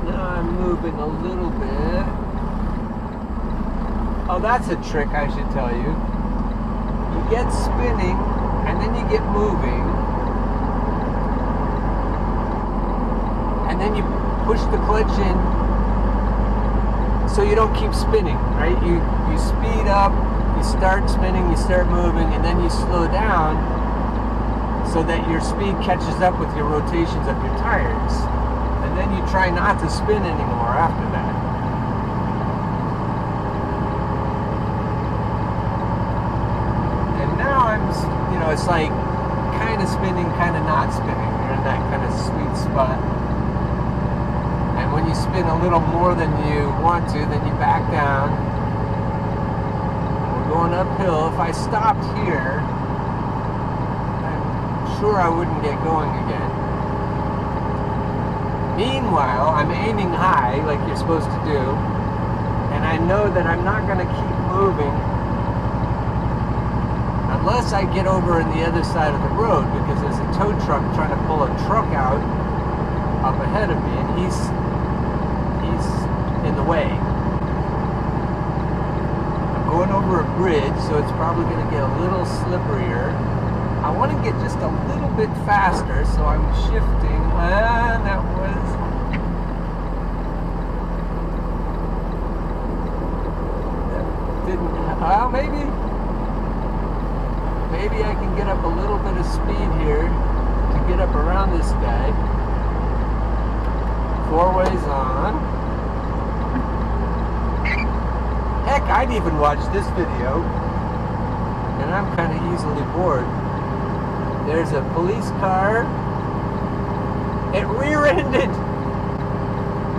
Now I'm moving a little bit. Oh, that's a trick I should tell you. You get spinning, and then you get moving, and then you push the clutch in so you don't keep spinning, right? You speed up, you start spinning, you start moving, and then you slow down so that your speed catches up with your rotations of your tires. And then you try not to spin anymore after that. It's like kind of spinning, kind of not spinning. You're in that kind of sweet spot. And when you spin a little more than you want to, then you back down. We're going uphill. If I stopped here, I'm sure I wouldn't get going again. Meanwhile, I'm aiming high like you're supposed to do, and I know that I'm not going to keep moving unless I get over on the other side of the road, because there's a tow truck trying to pull a truck out up ahead of me, and he's in the way. I'm going over a bridge, so it's probably going to get a little slipperier. I want to get just a little bit faster, so I'm shifting. That was... That didn't... Well, maybe I can get up a little bit of speed here to get up around this guy. 4 ways on. Heck, I'd even watch this video, and I'm kind of easily bored. There's a police car. It rear-ended.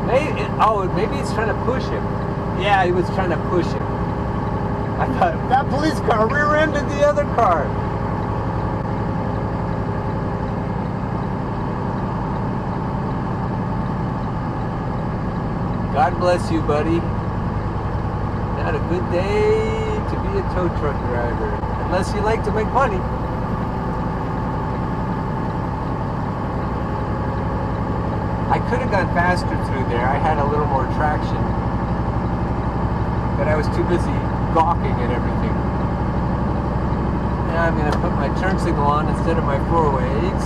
Maybe it's trying to push him. Yeah, he was trying to push him. I thought, that police car rear-ended the other car. God bless you, buddy. Not a good day to be a tow truck driver, unless you like to make money. I could have gone faster through there. I had a little more traction, but I was too busy gawking at everything. Now I'm going to put my turn signal on instead of my 4 ways.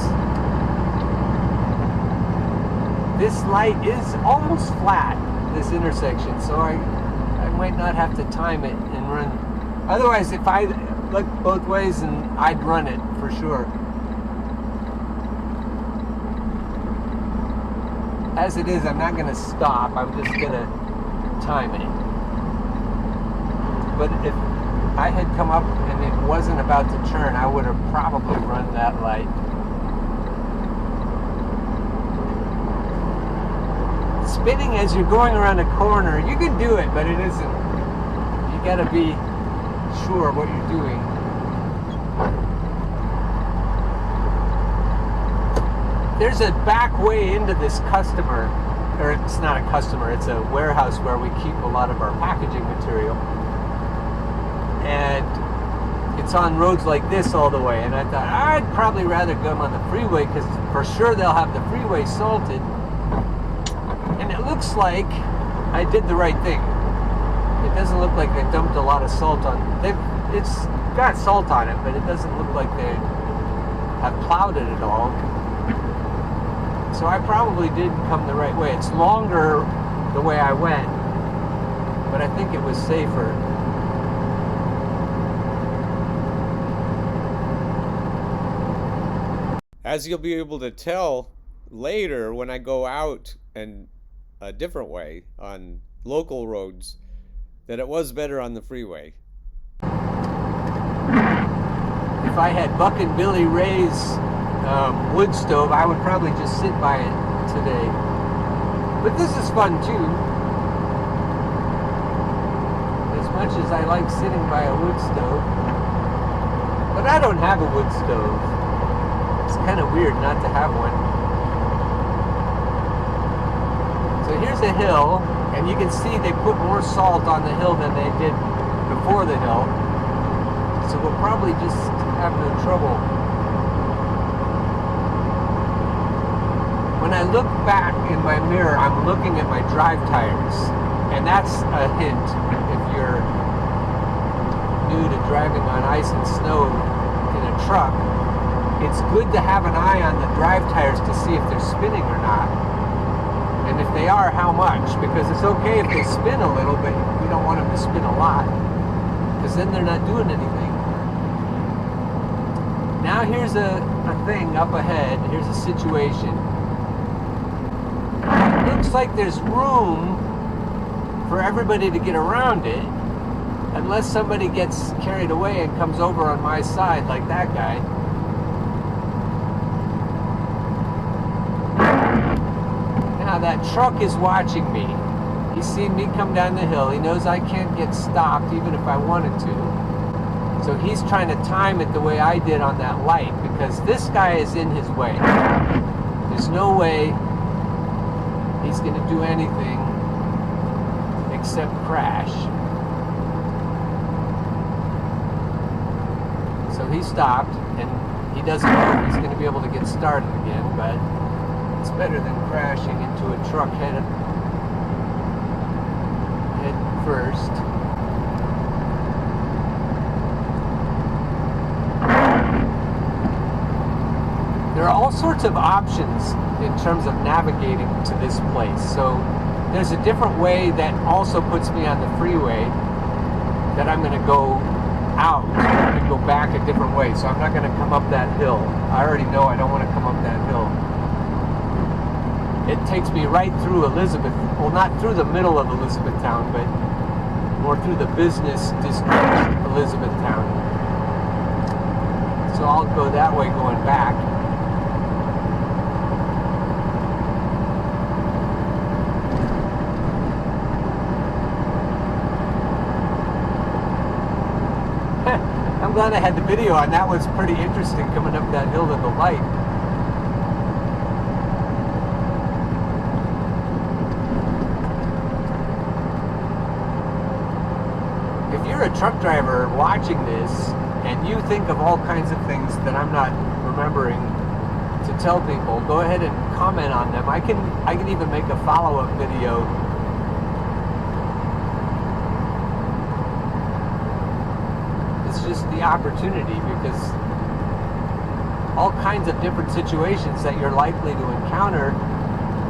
This light is almost flat, this intersection, so I might not have to time it and run. Otherwise, if I looked both ways, and I'd run it for sure. As it is, I'm not going to stop. I'm just going to time it. But if I had come up and it wasn't about to turn, I would have probably run that light. Spinning as you're going around a corner, you can do it, but it isn't. You got to be sure what you're doing. There's a back way into this customer, or it's not a customer, it's a warehouse where we keep a lot of our packaging material. And it's on roads like this all the way, and I thought I'd probably rather go on the freeway, because for sure they'll have the freeway salted. And it looks like I did the right thing. It doesn't look like they dumped a lot of salt on it. It's got salt on it, but it doesn't look like they have plowed it at all. So I probably did come the right way. It's longer the way I went, but I think it was safer. As you'll be able to tell later when I go out and a different way on local roads, that it was better on the freeway. If I had Buck and Billy Ray's wood stove, I would probably just sit by it today. But this is fun too. As much as I like sitting by a wood stove. But I don't have a wood stove. It's kind of weird not to have one. So here's a hill, and you can see they put more salt on the hill than they did before the hill. So we'll probably just have no trouble. When I look back in my mirror, I'm looking at my drive tires, and that's a hint if you're new to driving on ice and snow in a truck. It's good to have an eye on the drive tires to see if they're spinning or not, and if they are, how much, because it's okay if they spin a little, but we don't want them to spin a lot, because then they're not doing anything. Now here's a thing up ahead. Here's a situation. Looks like there's room for everybody to get around it, unless somebody gets carried away and comes over on my side like that guy. Now that truck is watching me. He's seen me come down the hill. He knows I can't get stopped even if I wanted to. So he's trying to time it the way I did on that light, because because this guy is in his way. There's no way he's going to do anything except crash. So he stopped, and he doesn't know if he's going to be able to get started again, but it's better than crashing into a truck head first. There are all sorts of options in terms of navigating to this place. So there's a different way that also puts me on the freeway that I'm going to go out and go back a different way. So I'm not going to come up that hill. I already know I don't want to come up that hill. It takes me right through Elizabeth, well, not through the middle of Elizabethtown, but more through the business district, Elizabethtown. So I'll go that way going back. I'm glad I had the video on. That was pretty interesting, coming up that hill to the light. If you're a truck driver watching this and you think of all kinds of things that I'm not remembering to tell people, go ahead and comment on them. I can even make a follow-up video. It's just the opportunity, because all kinds of different situations that you're likely to encounter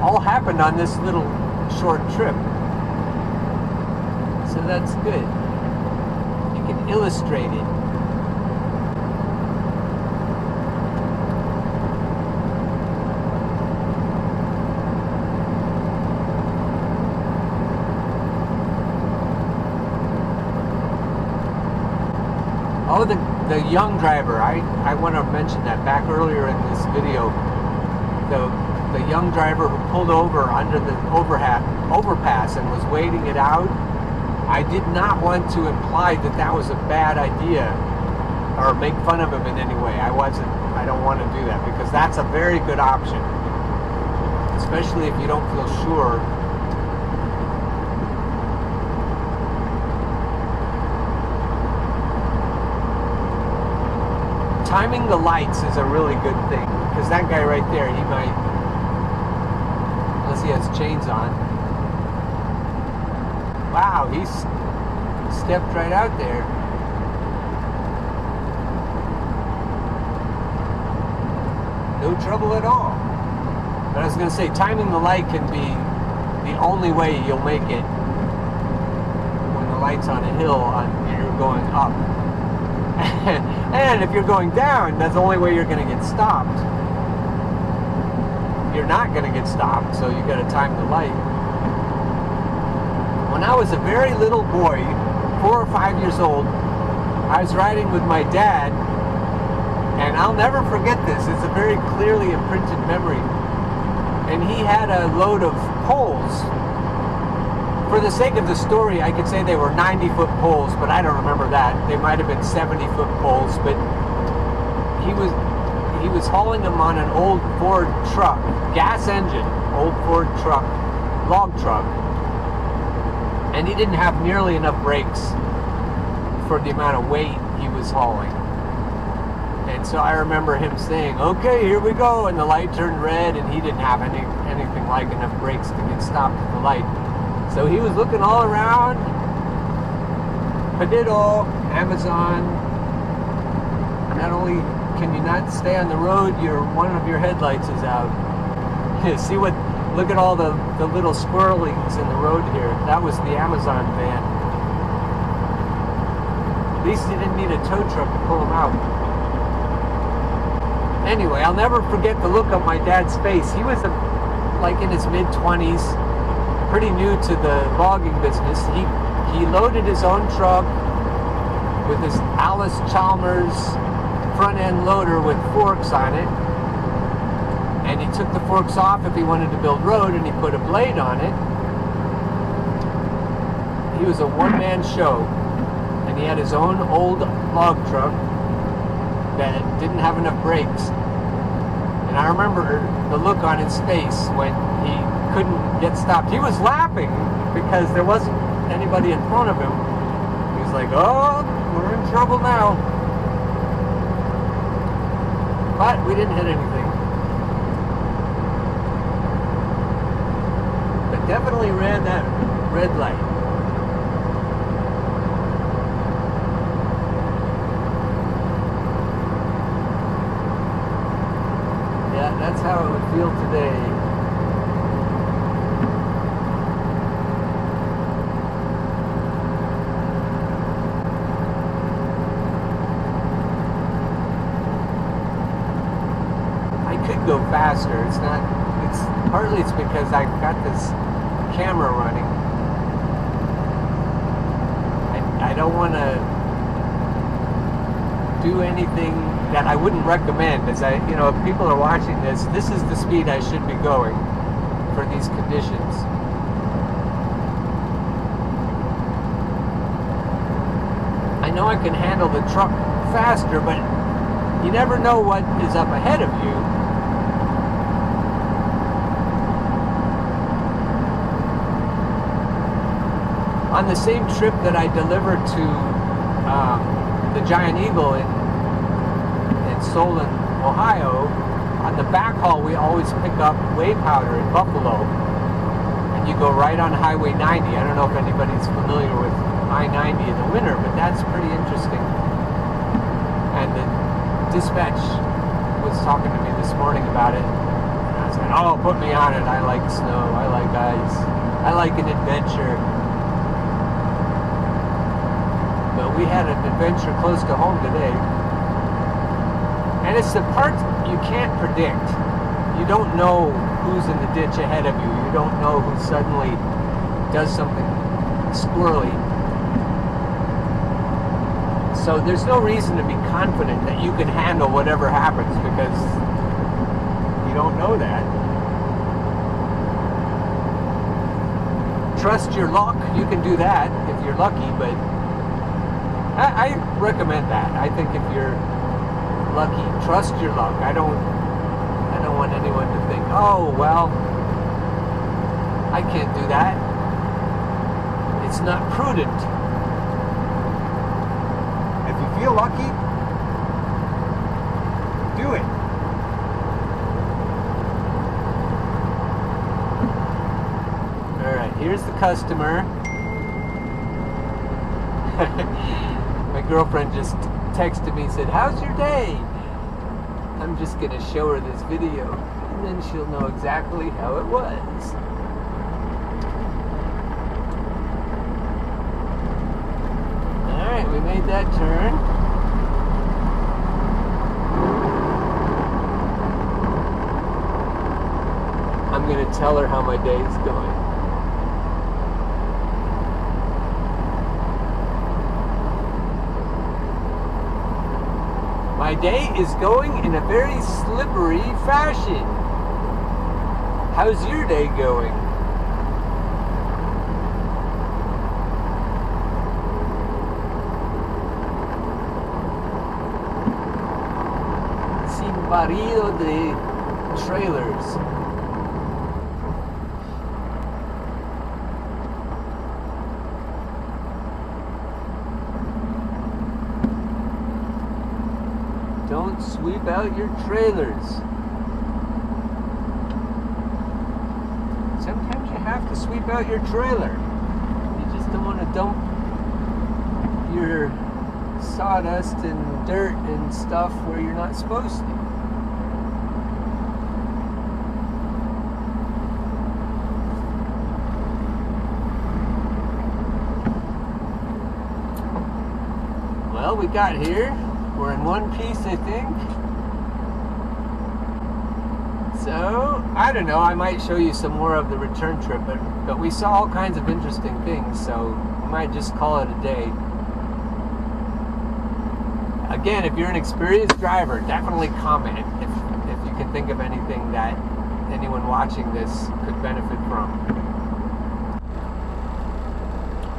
all happened on this little short trip. So that's good. You can illustrate it. Oh, the young driver, I want to mention that back earlier in this video. The young driver who pulled over under the overpass and was waiting it out, I did not want to imply that that was a bad idea or make fun of him in any way. I don't want to do that, because that's a very good option, especially if you don't feel sure. Timing the lights is a really good thing, because that guy right there, he might, unless he has chains on. Wow, he's stepped right out there. No trouble at all. But I was going to say, timing the light can be the only way you'll make it when the light's on a hill and you're going up. And if you're going down, that's the only way you're going to get stopped. You're not going to get stopped, so you got to time the light. When I was a very little boy, 4 or 5 years old, I was riding with my dad, and I'll never forget this. It's a very clearly imprinted memory. And he had a load of poles. For the sake of the story, I could say they were 90-foot poles, but I don't remember that. They might have been 70-foot poles, but he was hauling them on an old Ford truck, gas engine, old Ford truck, log truck, and he didn't have nearly enough brakes for the amount of weight he was hauling. And so I remember him saying, "Okay, here we go," and the light turned red, and he didn't have anything like enough brakes to get stopped at the light. So he was looking all around. Pedido, Amazon. Not only can you not stay on the road, one of your headlights is out. See what? Look at all the little squirrelings in the road here. That was the Amazon van. At least he didn't need a tow truck to pull him out. Anyway, I'll never forget the look on my dad's face. He was like in his mid-20s, pretty new to the logging business. He loaded his own truck with his Alice Chalmers front-end loader with forks on it, and he took the forks off if he wanted to build road, and he put a blade on it. He was a one-man show, and he had his own old log truck, that didn't have enough brakes. And I remember the look on his face when he couldn't get stopped. He was laughing because there wasn't anybody in front of him. He was like, oh, we're in trouble now. But we didn't hit anything. But definitely ran that red light. Yeah, that's how it would feel today. Go faster. It's not, it's partly it's because I've got this camera running. I don't want to do anything that I wouldn't recommend. As if people are watching this is the speed I should be going for these conditions. I know I can handle the truck faster, but you never know what is up ahead of you. On the same trip that I delivered to the Giant Eagle in Solon, Ohio, on the back haul we always pick up whey powder in Buffalo, and you go right on Highway 90. I don't know if anybody's familiar with I-90 in the winter, but that's pretty interesting. And the dispatch was talking to me this morning about it, and I was like, oh, put me on it. I like snow, I like ice, I like an adventure. But we had an adventure close to home today. And it's the part you can't predict. You don't know who's in the ditch ahead of you. You don't know who suddenly does something squirrely. So there's no reason to be confident that you can handle whatever happens, because you don't know that. Trust your luck. You can do that if you're lucky, but I recommend that. I think if you're lucky, trust your luck. I don't want anyone to think, oh, well, I can't do that. It's not prudent. If you feel lucky, do it. All right, here's the customer. My girlfriend just texted me and said, how's your day? I'm just going to show her this video, and then she'll know exactly how it was. Alright, we made that turn. I'm going to tell her how my day is going. My day is going in a very slippery fashion. How's your day going? Sin barrido de trailers. Don't sweep out your trailers. Sometimes you have to sweep out your trailer. You just don't want to dump your sawdust and dirt and stuff where you're not supposed to. Well, we got here. We're in one piece, I think. So, I don't know, I might show you some more of the return trip, but we saw all kinds of interesting things, so we might just call it a day. Again, if you're an experienced driver, definitely comment if you can think of anything that anyone watching this could benefit from.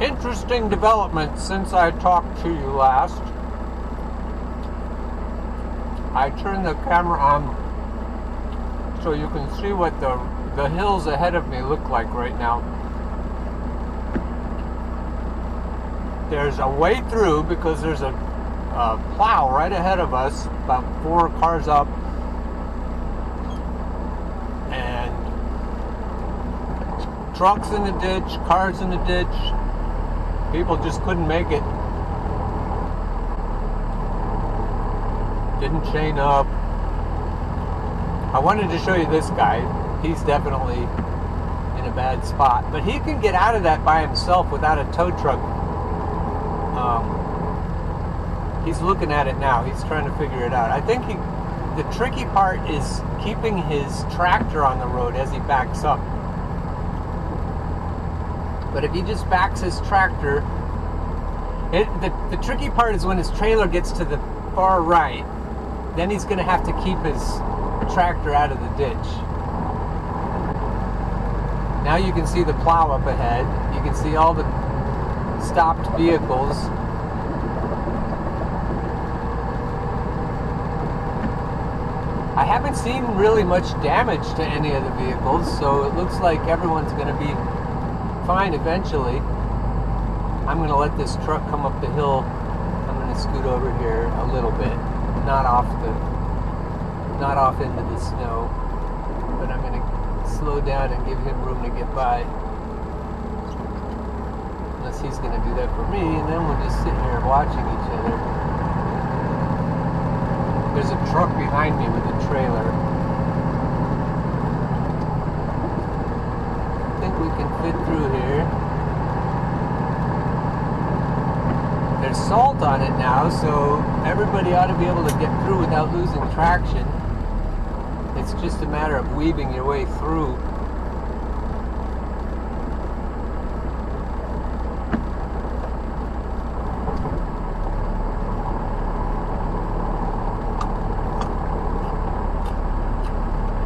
Interesting developments since I talked to you last. I turned the camera on so you can see what the hills ahead of me look like right now. There's a way through because there's a plow right ahead of us, about 4 cars up, and trucks in the ditch, cars in the ditch. People just couldn't make it. Didn't chain up. I wanted to show you this guy. He's definitely in a bad spot, but he can get out of that by himself without a tow truck. He's looking at it now. He's trying to figure it out. I think the tricky part is keeping his tractor on the road as he backs up. But if he just backs his tractor, the tricky part is when his trailer gets to the far right, then he's going to have to keep his tractor out of the ditch. Now you can see the plow up ahead. You can see all the stopped vehicles. I haven't seen really much damage to any of the vehicles, so it looks like everyone's going to be fine eventually. I'm going to let this truck come up the hill. I'm going to scoot over here a little bit, not off into the snow, but I'm going to slow down and give him room to get by. Unless he's going to do that for me, and then we'll just sit here watching each other. There's a truck behind me with a trailer. I think we can fit through here. There's salt on it now, so everybody ought to be able to get through without losing traction. It's just a matter of weaving your way through.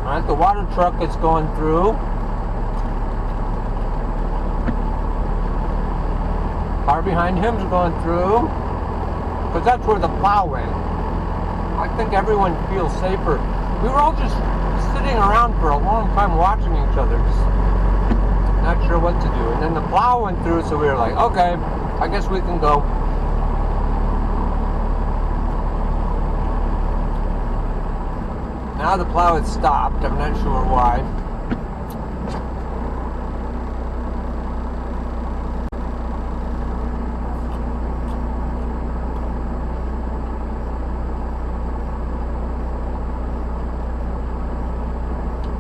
Alright, the water truck is going through. Car behind him is going through. Because that's where the plow went. I think everyone feels safer. We were all just sitting around for a long time watching each other, just not sure what to do. And then the plow went through, so we were like, okay, I guess we can go. Now the plow has stopped. I'm not sure why.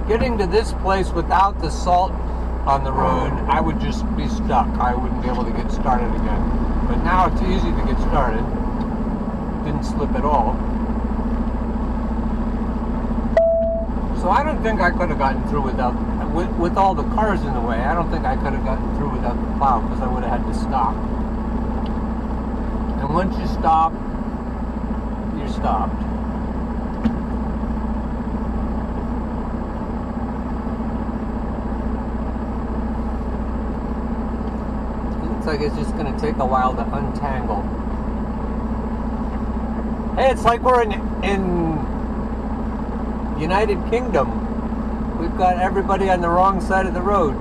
Getting to this place without the salt on the road, I would just be stuck. I wouldn't be able to get started again. But now it's easy to get started. Didn't slip at all. So I don't think I could have gotten through without, with all the cars in the way, I don't think I could have gotten through without the plow, because I would have had to stop. And once you stop, you're stopped. Looks like it's just going to take a while to untangle. Hey, it's like we're in United Kingdom. We've got everybody on the wrong side of the road.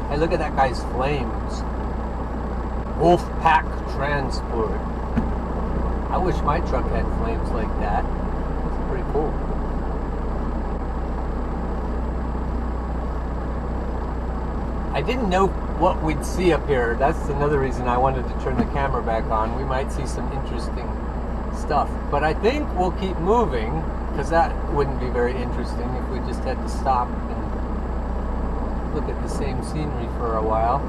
Hey, look at that guy's flames. Wolfpack Transport. I wish my truck had flames like that. It's pretty cool. I didn't know what we'd see up here. That's another reason I wanted to turn the camera back on. We might see some interesting stuff. But I think we'll keep moving, because that wouldn't be very interesting if we just had to stop and look at the same scenery for a while.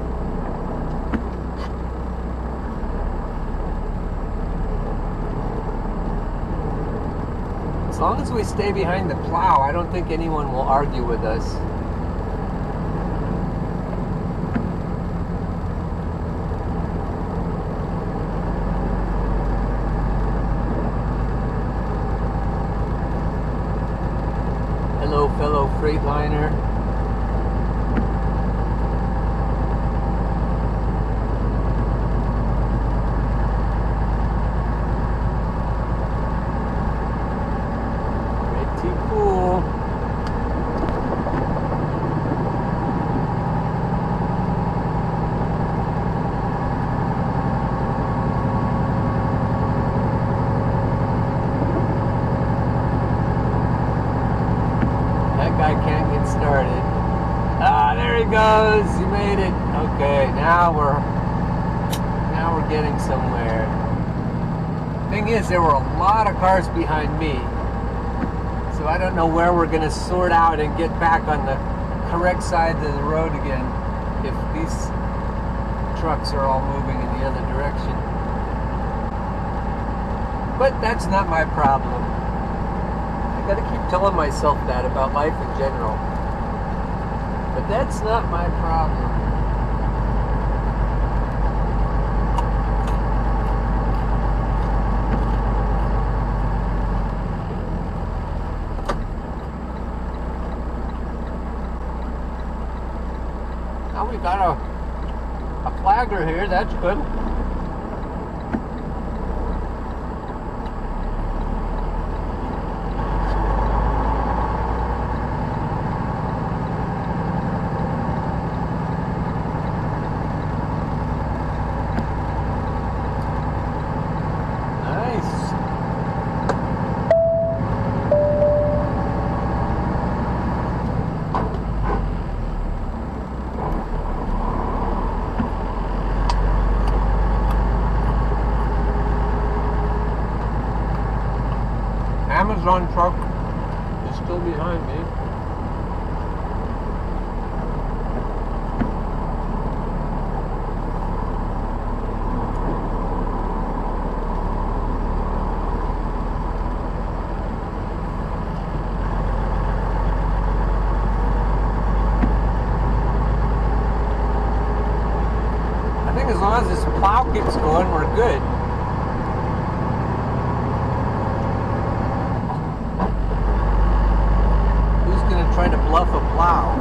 As long as we stay behind the plow, I don't think anyone will argue with us. Hello, fellow Freightliner. started. Ah, there he goes. He made it. Okay, now we're getting somewhere. Thing is, there were a lot of cars behind me, so I don't know where we're gonna sort out and get back on the correct side of the road again if these trucks are all moving in the other direction. But that's not my problem. I gotta keep telling myself that about life in general. But that's not my problem. Now we got a flagger here, that's good. Amazon truck is still behind me. I think as long as this plow keeps going, we're good. Trying to bluff a plow.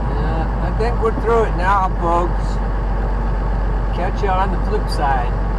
Yeah, I think we're through it now, folks. Catch you on the flip side.